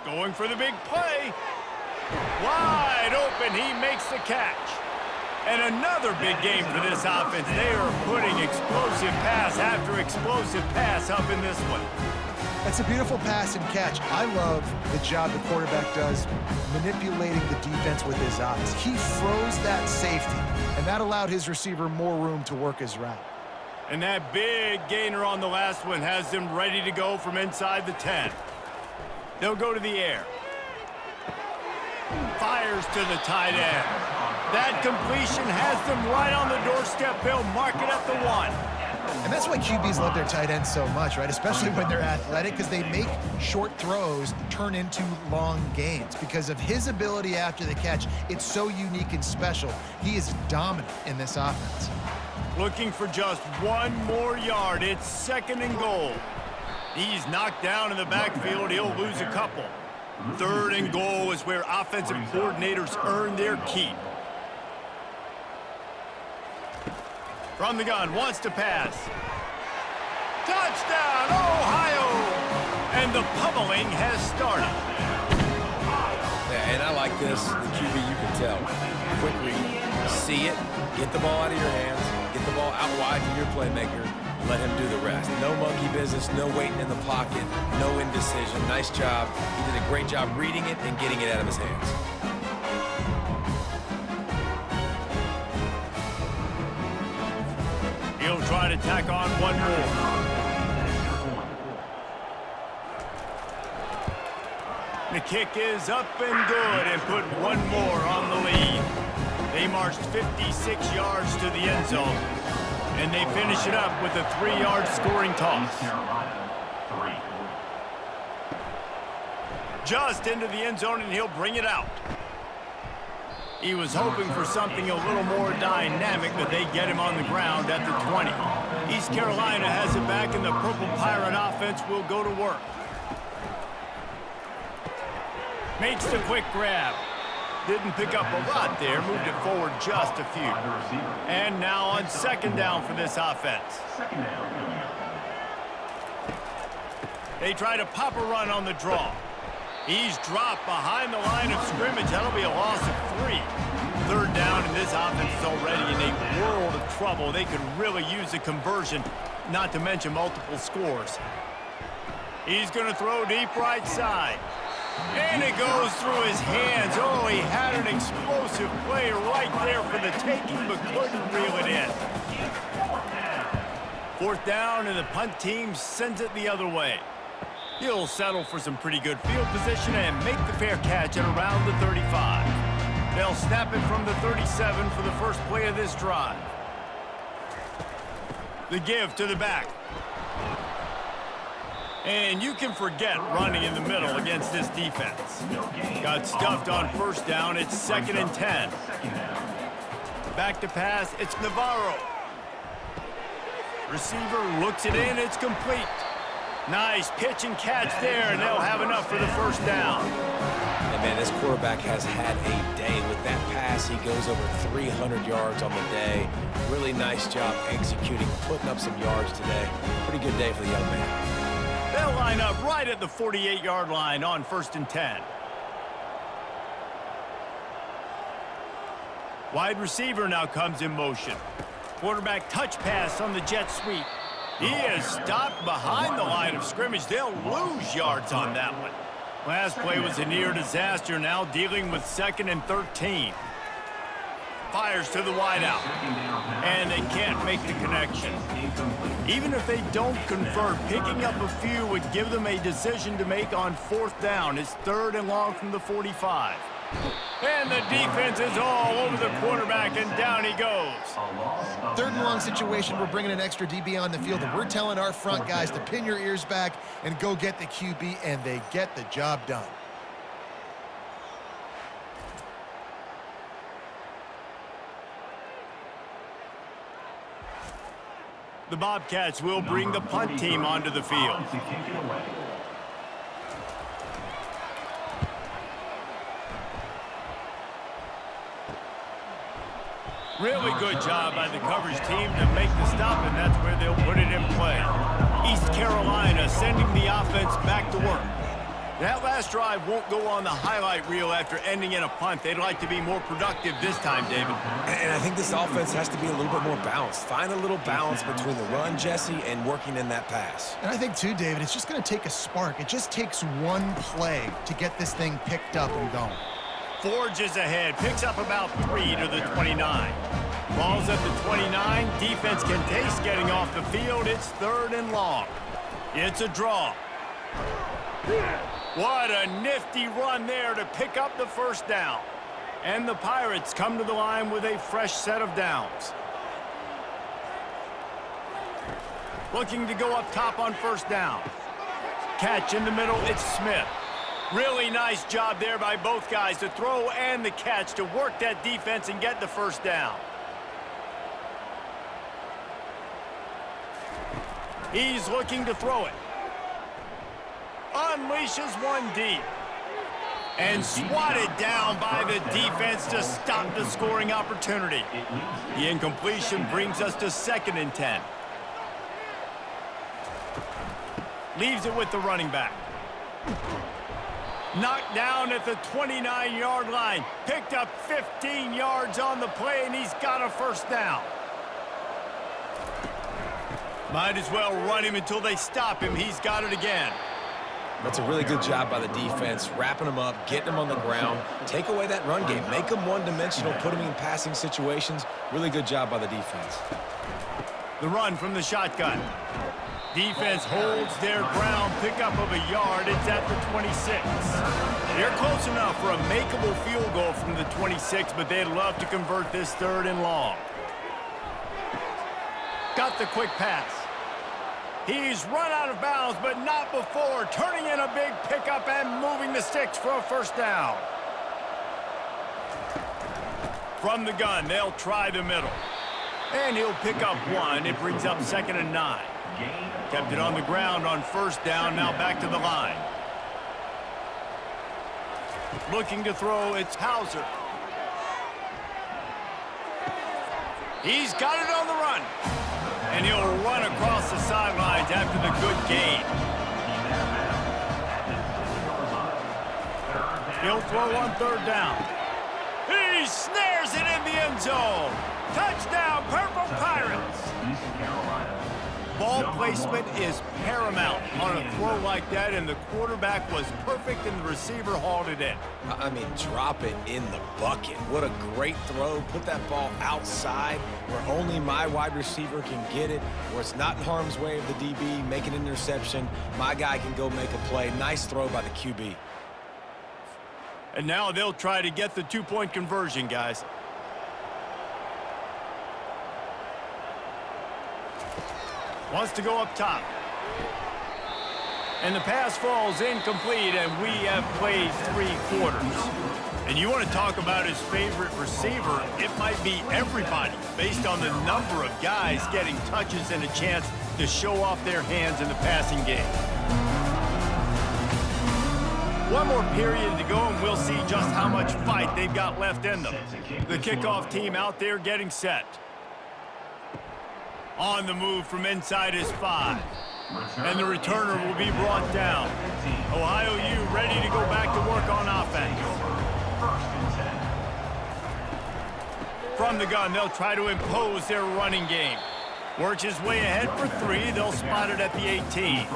S1: Going for the big play. Wide open, he makes the catch. And another big game for this offense. They are putting explosive pass after explosive pass up in this one.
S2: That's a beautiful pass and catch. I love the job the quarterback does manipulating the defense with his eyes. He froze that safety, and that allowed his receiver more room to work his route.
S1: And that big gainer on the last one has them ready to go from inside the 10. They'll go to the air. Fires to the tight end. That completion has them right on the doorstep. They'll mark it at the 1.
S2: And that's why QBs love their tight ends so much, right? Especially when they're athletic, because they make short throws turn into long gains. Because of his ability after the catch, it's so unique and special. He is dominant in this offense.
S1: Looking for just 1 more yard. It's 2nd and goal. He's knocked down in the backfield. He'll lose a couple. 3rd and goal is where offensive coordinators earn their keep. From the gun, wants to pass. Touchdown, Ohio! And the pummeling has started.
S3: Yeah, and I like this. The QB, you can tell. Quick read. See it. Get the ball out of your hands. Get the ball out wide to your playmaker. Let him do the rest. No monkey business, no waiting in the pocket, no indecision. Nice job. He did a great job reading it and getting it out of his hands.
S1: He'll try to tack on 1 more. The kick is up and good and put 1 more on the lead. They marched 56 yards to the end zone. And they finish it up with a 3-yard scoring toss. Just into the end zone, and he'll bring it out. He was hoping for something a little more dynamic, but they get him on the ground at the 20. East Carolina has it back, and the Purple Pirate offense will go to work. Makes the quick grab. Didn't pick up a lot there, moved it forward just a few. And now on 2nd down for this offense. They try to pop a run on the draw. He's dropped behind the line of scrimmage. That'll be a loss of 3. 3rd down, and this offense is already in a world of trouble. They could really use a conversion, not to mention multiple scores. He's going to throw deep right side. And it goes through his hands. Oh, he had an explosive play right there for the taking, but couldn't reel it in. 4th down, and the punt team sends it the other way. He'll settle for some pretty good field position and make the fair catch at around the 35. They'll snap it from the 37 for the first play of this drive. The give to the back. And you can forget running in the middle against this defense. Got stuffed on 1st down. It's 2nd and 10. Back to pass. It's Navarro. Receiver looks it in. It's complete. Nice pitch and catch there, and they'll have enough for the 1st down.
S3: And man, this quarterback has had a day. With that pass, he goes over 300 yards on the day. Really nice job executing, putting up some yards today. Pretty good day for the young man.
S1: They'll line up right at the 48-yard line on 1st and 10. Wide receiver now comes in motion. Quarterback touch pass on the jet sweep. He is stopped behind the line of scrimmage. They'll lose yards on that one. Last play was a near disaster, now dealing with 2nd and 13. Fires to the wideout, and they can't make the connection. Even if they don't convert, picking up a few would give them a decision to make on 4th down. It's 3rd and long from the 45. And the defense is all over the quarterback, and down he goes.
S2: 3rd and long situation, we're bringing an extra DB on the field, and we're telling our front guys to pin your ears back and go get the QB, and they get the job done.
S1: The Bobcats will bring the punt team onto the field. Really good job by the coverage team to make the stop, and that's where they'll put it in play. East Carolina sending the offense back to work. That last drive won't go on the highlight reel after ending in a punt. They'd like to be more productive this time, David.
S3: And I think this offense has to be a little bit more balanced. Find a little balance between the run, Jesse, and working in that pass.
S2: And I think, too, David, it's just going to take a spark. It just takes one play to get this thing picked up and going.
S1: Forges ahead, picks up about 3 to the 29. Ball's at the 29. Defense can taste getting off the field. It's 3rd and long. It's a draw. What a nifty run there to pick up the first down. And the Pirates come to the line with a fresh set of downs. Looking to go up top on first down. Catch in the middle, it's Smith. Really nice job there by both guys, to throw and the catch, to work that defense and get the first down. He's looking to throw it. Unleashes one deep. And swatted down by the defense to stop the scoring opportunity. The incompletion brings us to 2nd and 10. Leaves it with the running back. Knocked down at the 29-yard line. Picked up 15 yards on the play, and he's got a first down. Might as well run him until they stop him. He's got it again.
S3: That's a really good job by the defense, wrapping them up, getting them on the ground. Take away that run game. Make them one-dimensional, put them in passing situations. Really good job by the defense.
S1: The run from the shotgun. Defense holds their ground, pickup of a yard. It's at the 26. They're close enough for a makeable field goal from the 26, but they'd love to convert this 3rd and long. Got the quick pass. He's run out of bounds, but not before. Turning in a big pickup and moving the sticks for a first down. From the gun, they'll try the middle. And he'll pick up 1. It brings up 2nd and 9. Kept it on the ground on first down, now back to the line. Looking to throw, it's Hauser. He's got it on the run. And he'll run across the sidelines after the good gain. He'll throw on 3rd down. He snares it in the end zone. Touchdown, Purple Pirates. Ball placement is paramount on a throw like that, and the quarterback was perfect and the receiver hauled it in.
S3: I mean, drop it in the bucket. What a great throw. Put that ball outside where only my wide receiver can get it, where it's not in harm's way of the DB, make an interception. My guy can go make a play. Nice throw by the QB.
S1: And now they'll try to get the 2-point conversion, guys. Wants to go up top. And the pass falls incomplete, and we have played 3 quarters. And you want to talk about his favorite receiver, it might be everybody, based on the number of guys getting touches and a chance to show off their hands in the passing game. One more period to go, and we'll see just how much fight they've got left in them. The kickoff team out there getting set. On the move from inside his 5. And the returner will be brought down. Ohio U ready to go back to work on offense. From the gun, they'll try to impose their running game. Works his way ahead for 3. They'll spot it at the 18.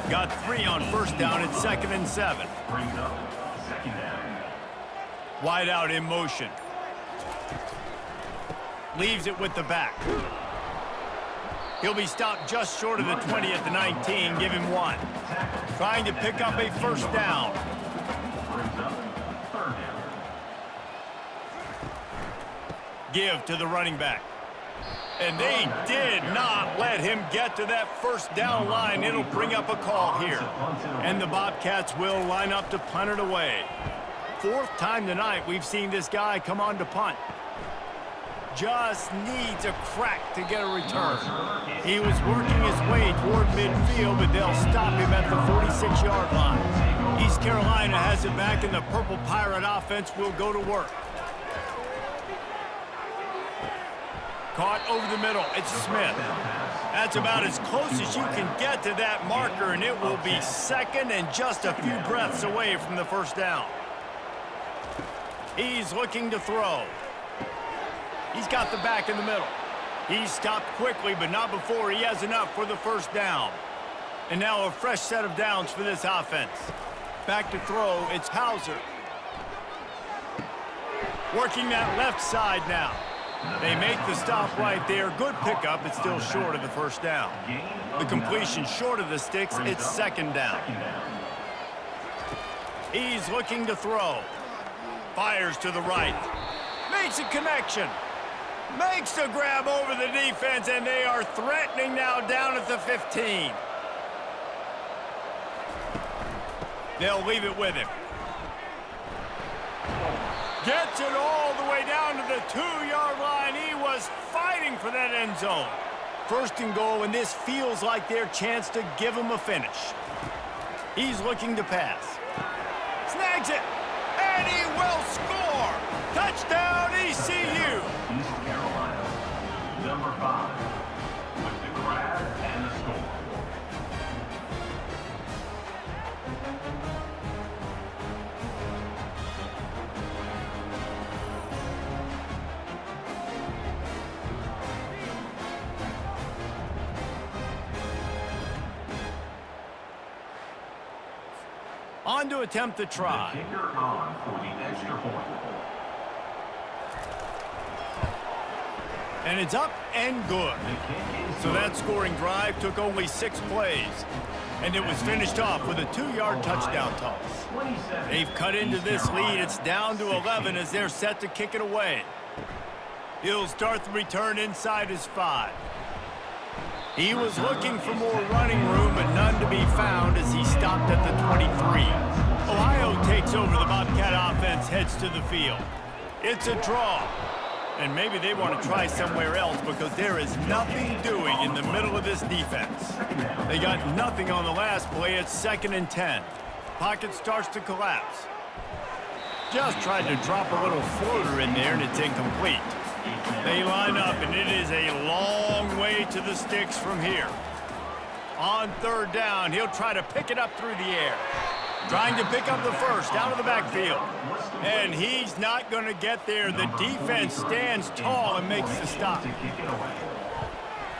S1: Got 3 on first down at 2nd and 7. Wide out in motion. Leaves it with the back. He'll be stopped just short of the 20 at the 19. Give him 1. Trying to pick up a first down. Give to the running back. And they did not let him get to that first down line. It'll bring up a call here. And the Bobcats will line up to punt it away. 4th time tonight we've seen this guy come on to punt. Just needs a crack to get a return. He was working his way toward midfield, but they'll stop him at the 46-yard line. East Carolina has it back, and the Purple Pirate offense will go to work. Caught over the middle. It's Smith. That's about as close as you can get to that marker, and it will be second and just a few breaths away from the first down. He's looking to throw. He's got the back in the middle. He stopped quickly, but not before he has enough for the first down. And now a fresh set of downs for this offense. Back to throw, it's Hauser. Working that left side now. They make the stop right there. Good pickup. It's still short of the first down. The completion short of the sticks. It's second down. He's looking to throw. Fires to the right. Makes a connection. Makes the grab over the defense, and they are threatening now down at the 15. They'll leave it with him. Gets it all the way down to the 2-yard line. He was fighting for that end zone. First and goal, and this feels like their chance to give him a finish. He's looking to pass. Snags it, and he will score. Touchdown, ECU.
S4: East Carolina, number 5, with the grab and the score.
S1: On to attempt the try.
S4: The kicker on for the extra point.
S1: And it's up and good. So that scoring drive took only 6 plays. And it was finished off with a 2-yard touchdown toss. They've cut into this lead. It's down to 11 as they're set to kick it away. He'll start the return inside his 5. He was looking for more running room, but none to be found as he stopped at the 23. Ohio takes over. The Bobcat offense heads to the field. It's a draw. And maybe they want to try somewhere else because there is nothing doing in the middle of this defense. They got nothing on the last play. It's 2nd and 10. Pocket starts to collapse. Just tried to drop a little floater in there, and it's incomplete. They line up, and it is a long way to the sticks from here. On 3rd down, he'll try to pick it up through the air. Trying to pick up the first out of the backfield. And he's not going to get there. The defense stands tall and makes the stop.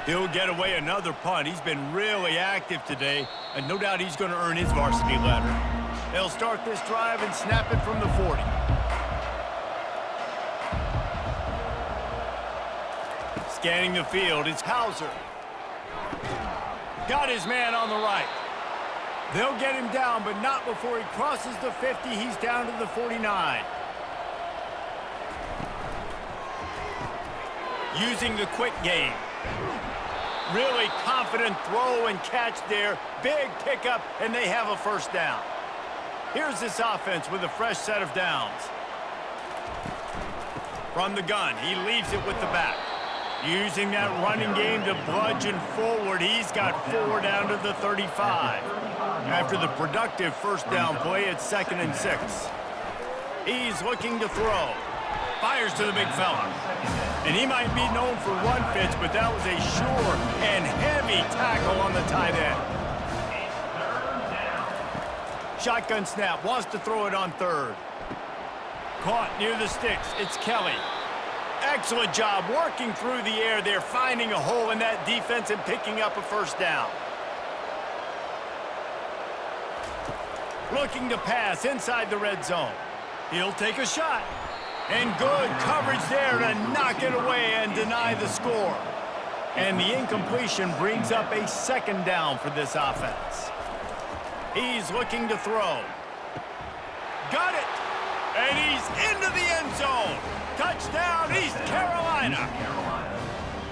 S1: He'll get away another punt. He's been really active today, and no doubt he's going to earn his varsity letter. They'll start this drive and snap it from the 40. Scanning the field, it's Hauser. Got his man on the right. They'll get him down, but not before he crosses the 50. He's down to the 49. Using the quick game. Really confident throw and catch there. Big pickup, and they have a first down. Here's this offense with a fresh set of downs. From the gun, he leaves it with the back. Using that running game to bludgeon forward, he's got 4 down to the 35. After the productive first down play, it's 2nd and 6. He's looking to throw. Fires to the big fella. And he might be known for run fits, but that was a sure and heavy tackle on the tight end. Shotgun snap, wants to throw it on 3rd. Caught near the sticks, it's Kelly. Excellent job working through the air there, finding a hole in that defense and picking up a first down. Looking to pass inside the red zone. He'll take a shot. And good coverage there to knock it away and deny the score. And the incompletion brings up a 2nd down for this offense. He's looking to throw. Got it! And he's into the end zone. Touchdown, East Carolina.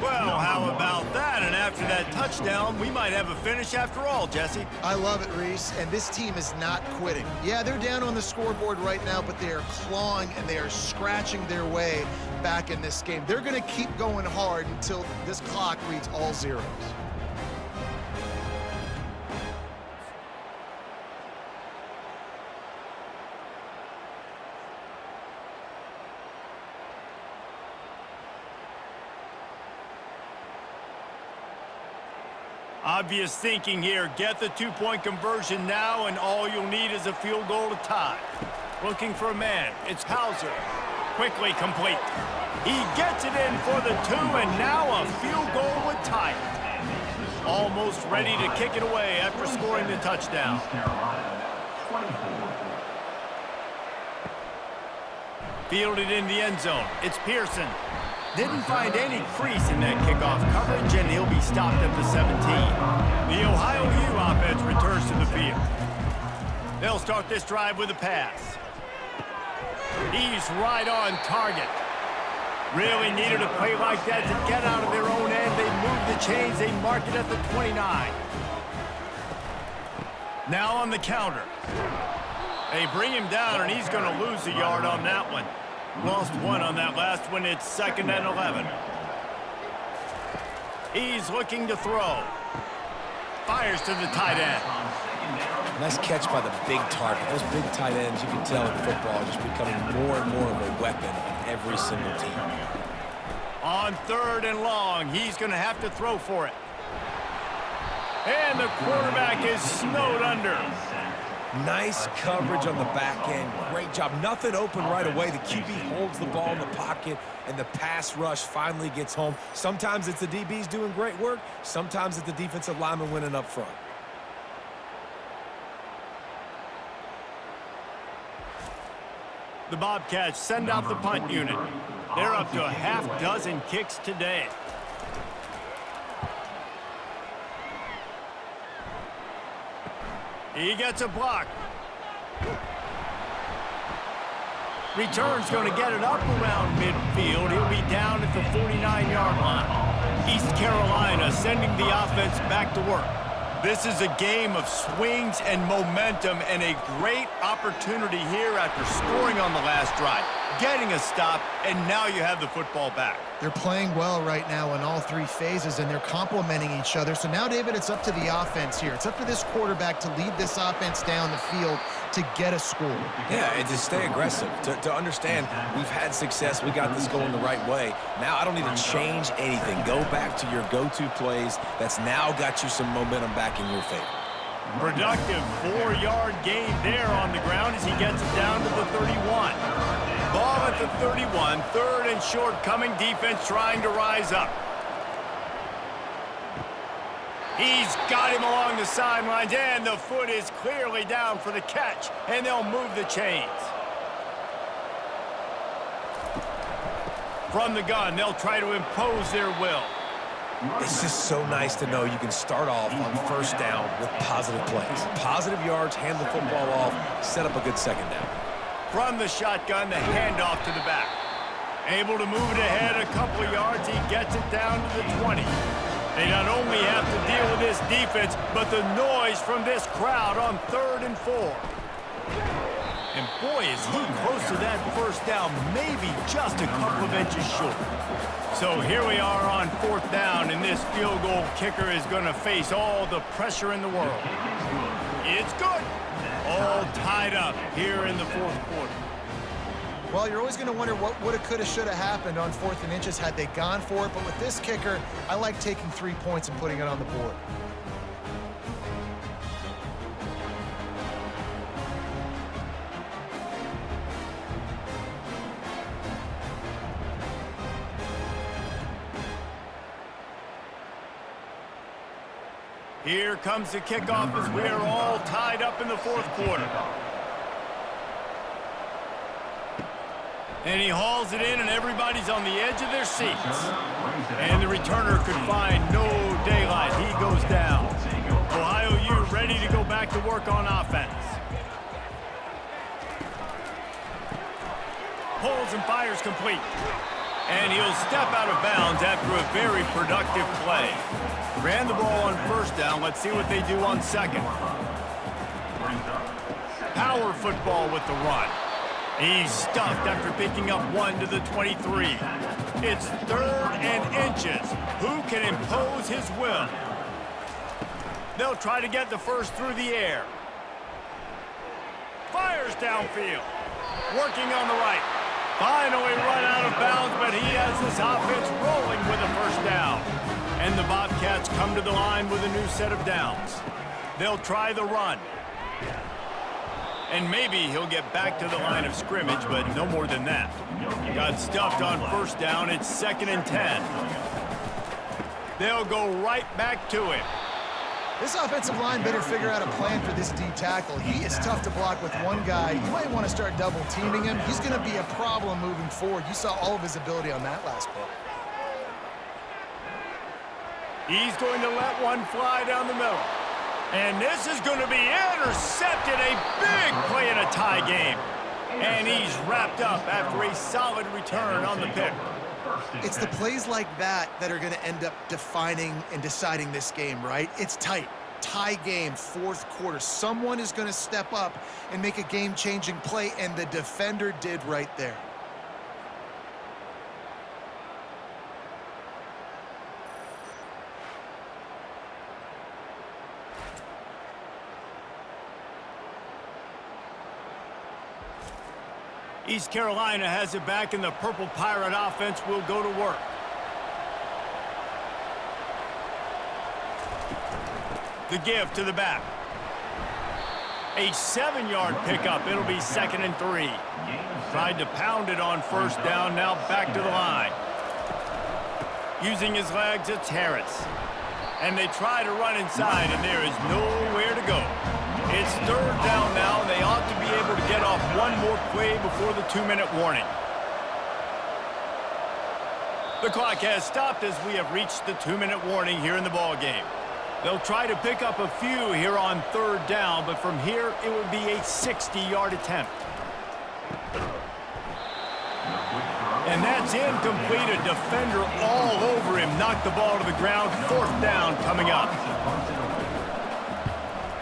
S1: Well, how about that? And after that touchdown, we might have a finish after all, Jesse.
S2: I love it, Reese, and this team is not quitting. Yeah, they're down on the scoreboard right now, but they are clawing and they are scratching their way back in this game. They're going to keep going hard until this clock reads all zeros.
S1: Obvious thinking here. Get the two-point conversion now, and all you'll need is a field goal to tie. Looking for a man. It's Hauser. Quickly complete. He gets it in for the two, and now a field goal would tie it. Almost ready to kick it away after scoring the touchdown. Fielded in the end zone. It's Pearson. Didn't find any crease in that kickoff coverage, and he'll be stopped at the 17. The Ohio U offense returns to the field. They'll start this drive with a pass. He's right on target. Really needed a play like that to get out of their own end. They move the chains. They mark it at the 29. Now on the counter. They bring him down, and he's going to lose a yard on that one. Lost one on that last one. It's 2nd and 11. He's looking to throw. Fires to the tight end.
S3: Nice catch by the big target. Those big tight ends, you can tell in football, are just becoming more and more of a weapon on every single team.
S1: On 3rd and long, he's going to have to throw for it. And the quarterback is snowed under.
S3: Nice coverage on the back end. Great job. Nothing open right away. The QB holds the ball in the pocket, and the pass rush finally gets home. Sometimes it's the DBs doing great work. Sometimes it's the defensive lineman winning up front.
S1: The Bobcats send out the punt unit. They're up to a half dozen kicks today. He gets a block. Return's going to get it up around midfield. He'll be down at the 49-yard line. East Carolina sending the offense back to work. This is a game of swings and momentum, and a great opportunity here after scoring on the last drive, getting a stop, and now you have the football back.
S2: They're playing well right now in all three phases, and they're complementing each other. So now, David, it's up to the offense here. It's up to this quarterback to lead this offense down the field to get a score.
S3: Yeah, and to stay aggressive, to understand we've had success, we got this going the right way. Now I don't need to change anything. Go back to your go-to plays. That's now got you some momentum back in your favor.
S1: Productive 4-yard gain there on the ground as he gets it down to the 31. Ball at the 31, 3rd and short coming, defense trying to rise up. He's got him along the sidelines, and the foot is clearly down for the catch, and they'll move the chains. From the gun, they'll try to impose their will.
S3: It's just so nice to know you can start off on 1st down with positive plays. Positive yards, hand the football off, set up a good 2nd down.
S1: From the shotgun, the handoff to the back. Able to move it ahead a couple of yards, he gets it down to the 20. They not only have to deal with this defense, but the noise from this crowd on 3rd and 4. And boy, is he close to that 1st down, maybe just a couple of inches short. So here we are on 4th down, and this field goal kicker is going to face all the pressure in the world. It's good. All tied up here in the 4th quarter.
S2: Well, you're always going to wonder what woulda, coulda, shoulda happened on 4th and inches had they gone for it. But with this kicker, I like taking 3 points and putting it on the board.
S1: Here comes the kickoff as we are all tied up in the 4th quarter. And he hauls it in, and everybody's on the edge of their seats. And the returner could find no daylight. He goes down. Ohio U ready to go back to work on offense. Pulls and fires complete. And he'll step out of bounds after a very productive play. Ran the ball on 1st down. Let's see what they do on 2nd. Power football with the run. He's stuffed after picking up 1 to the 23. It's 3rd and inches. Who can impose his will? They'll try to get the 1st through the air. Fires downfield. Working on the right. Finally run out of bounds, but he has this offense rolling with a 1st down. And the Bobcats come to the line with a new set of downs. They'll try the run. And maybe he'll get back to the line of scrimmage, but no more than that. Got stuffed on first down. It's 2nd and 10. They'll go right back to him.
S2: This offensive line better figure out a plan for this D tackle. He is tough to block with one guy. You might want to start double teaming him. He's going to be a problem moving forward. You saw all of his ability on that last play.
S1: He's going to let one fly down the middle. And this is going to be intercepted. A big play in a tie game. And he's wrapped up after a solid return on the pick.
S2: It's the plays like that that are going to end up defining and deciding this game, right? It's tight. Tie game, 4th quarter. Someone is going to step up and make a game-changing play, and the defender did right there.
S1: East Carolina has it back, and the Purple Pirate offense will go to work. The give to the back. A 7-yard pickup. It'll be 2nd and 3. Tried to pound it on first down. Now back to the line. Using his legs, it's Harris. And they try to run inside, and there is nowhere to go. It's 3rd down now, and they ought to be able to get off one more play before the 2-minute warning. The clock has stopped as we have reached the 2-minute warning here in the ballgame. They'll try to pick up a few here on 3rd down, but from here it would be a 60-yard attempt. And that's incomplete. A defender all over him. Knocked the ball to the ground. 4th down coming up.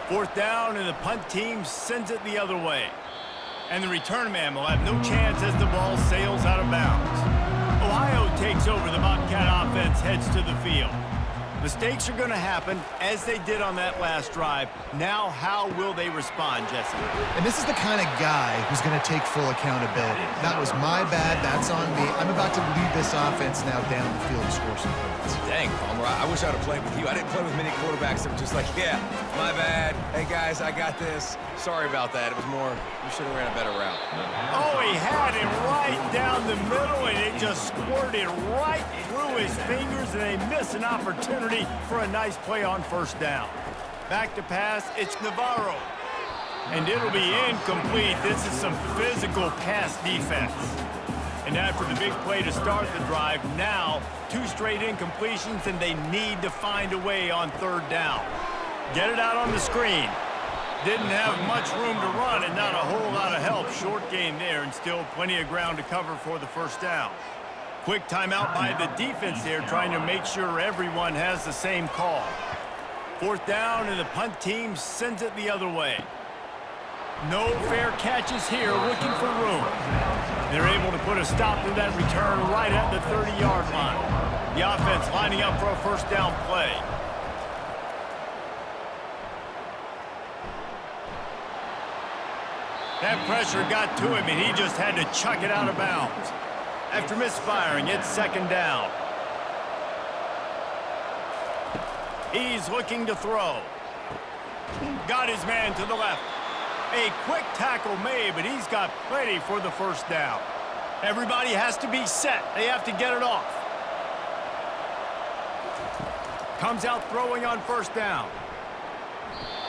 S1: 4th down, and the punt team sends it the other way. And the return man will have no chance as the ball sails out of bounds. Ohio takes over. The Bobcat offense heads to the field. Mistakes are going to happen, as they did on that last drive. Now, how will they respond, Jesse?
S2: And this is the kind of guy who's going to take full accountability. That was my bad. That's on me. I'm about to lead this offense now down the field and score some points.
S3: Dang, Palmer, I wish I'd have played with you. I didn't play with many quarterbacks that were just like, yeah, my bad. Hey, guys, I got this. Sorry about that. It was more, you should have ran a better route.
S1: Oh, he had it right down the middle, and it just squirted right through his fingers, and they miss an opportunity for a nice play on first down. Back to pass, it's Navarro. And it'll be incomplete. This is some physical pass defense. And after the big play to start the drive, now 2 straight incompletions, and they need to find a way on 3rd down. Get it out on the screen. Didn't have much room to run and not a whole lot of help. Short gain there, and still plenty of ground to cover for the first down. Quick timeout by the defense there, trying to make sure everyone has the same call. 4th down, and the punt team sends it the other way. No fair catches here, looking for room. They're able to put a stop to that return right at the 30-yard line. The offense lining up for a first down play. That pressure got to him, and he just had to chuck it out of bounds. After misfiring, it's 2nd down. He's looking to throw. Got his man to the left. A quick tackle made, but he's got plenty for the first down. Everybody has to be set. They have to get it off. Comes out throwing on first down.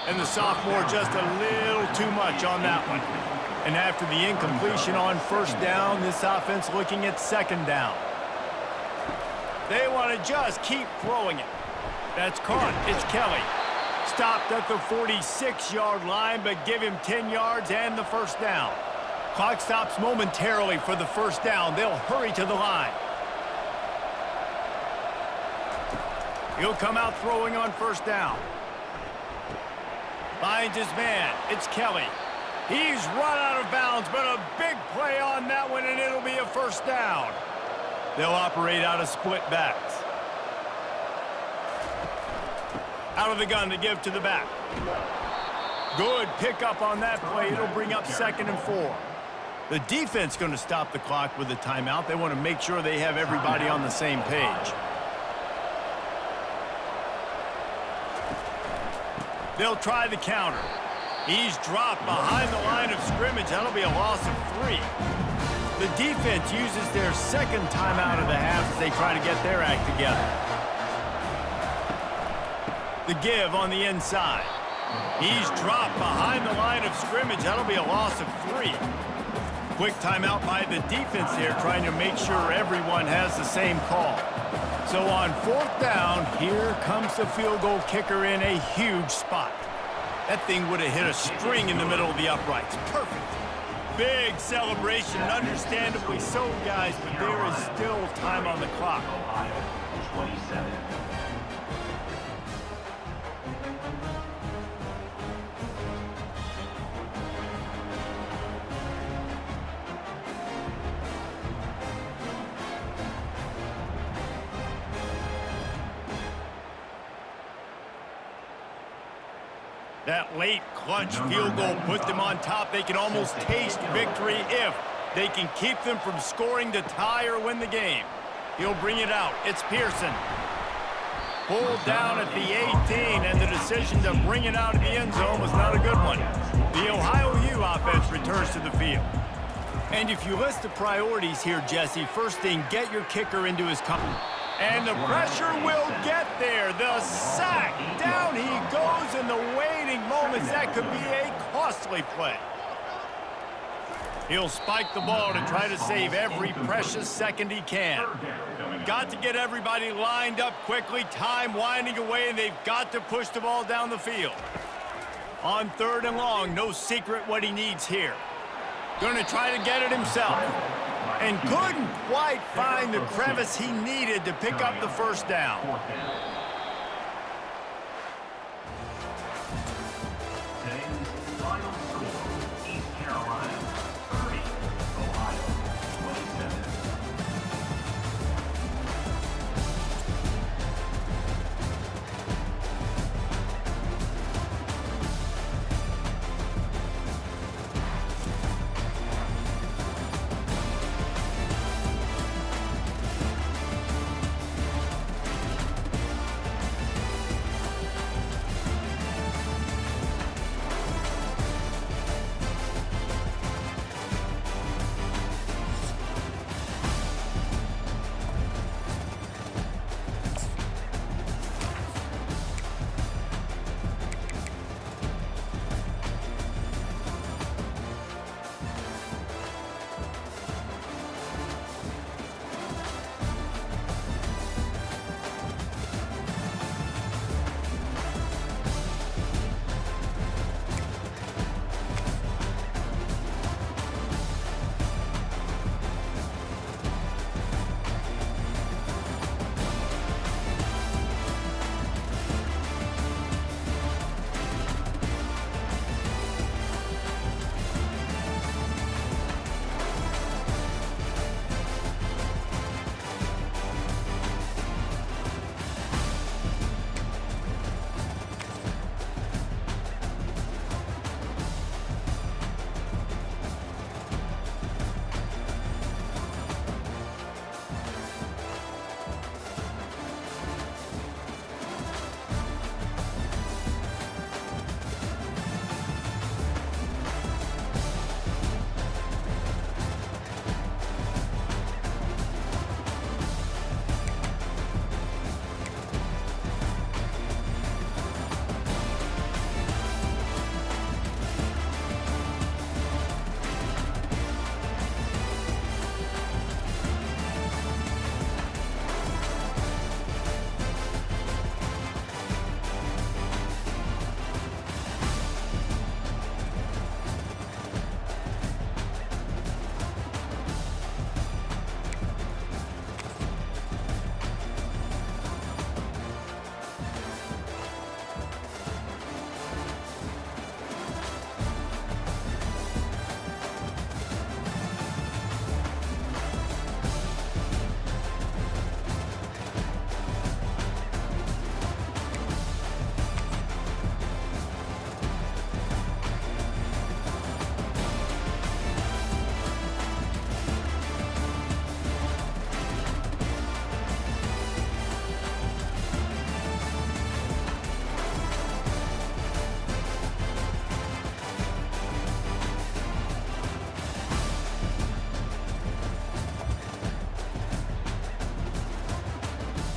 S1: And the sophomore just a little too much on that one. And after the incompletion on first down, this offense looking at 2nd down. They want to just keep throwing it. That's caught. It's Kelly. Stopped at the 46-yard line, but give him 10 yards and the first down. Clock stops momentarily for the first down. They'll hurry to the line. He'll come out throwing on first down. Finds his man. It's Kelly. He's run out of bounds, but a big play on that one, and it'll be a first down. They'll operate out of split backs. Out of the gun to give to the back. Good pickup on that play. It'll bring up 2nd and 4. The defense going to stop the clock with a timeout. They want to make sure they have everybody on the same page. They'll try the counter. He's dropped behind the line of scrimmage. That'll be a loss of 3. The defense uses their second timeout of the half as they try to get their act together. The give on the inside. He's dropped behind the line of scrimmage. That'll be a loss of 3. Quick timeout by the defense there, trying to make sure everyone has the same call. So on 4th down, here comes the field goal kicker in a huge spot. That thing would have hit a string in the middle of the uprights. Perfect. Big celebration, understandably so, guys, but there is still time on the clock.
S4: Ohio, 27.
S1: That late clutch field goal put them on top. They can almost taste victory if they can keep them from scoring to tie or win the game. He'll bring it out. It's Pearson. Pulled down at the 18, and the decision to bring it out of the end zone was not a good one. The Ohio U offense returns to the field. And if you list the priorities here, Jesse, first thing, get your kicker into his cover. And the pressure will get there. The sack. Down he goes in the waiting moments. That could be a costly play. He'll spike the ball to try to save every precious second he can. Got to get everybody lined up quickly. Time winding away, and they've got to push the ball down the field. On 3rd and long, no secret what he needs here. Going to try to get it himself. And couldn't quite find the crevice he needed to pick up the 1st down.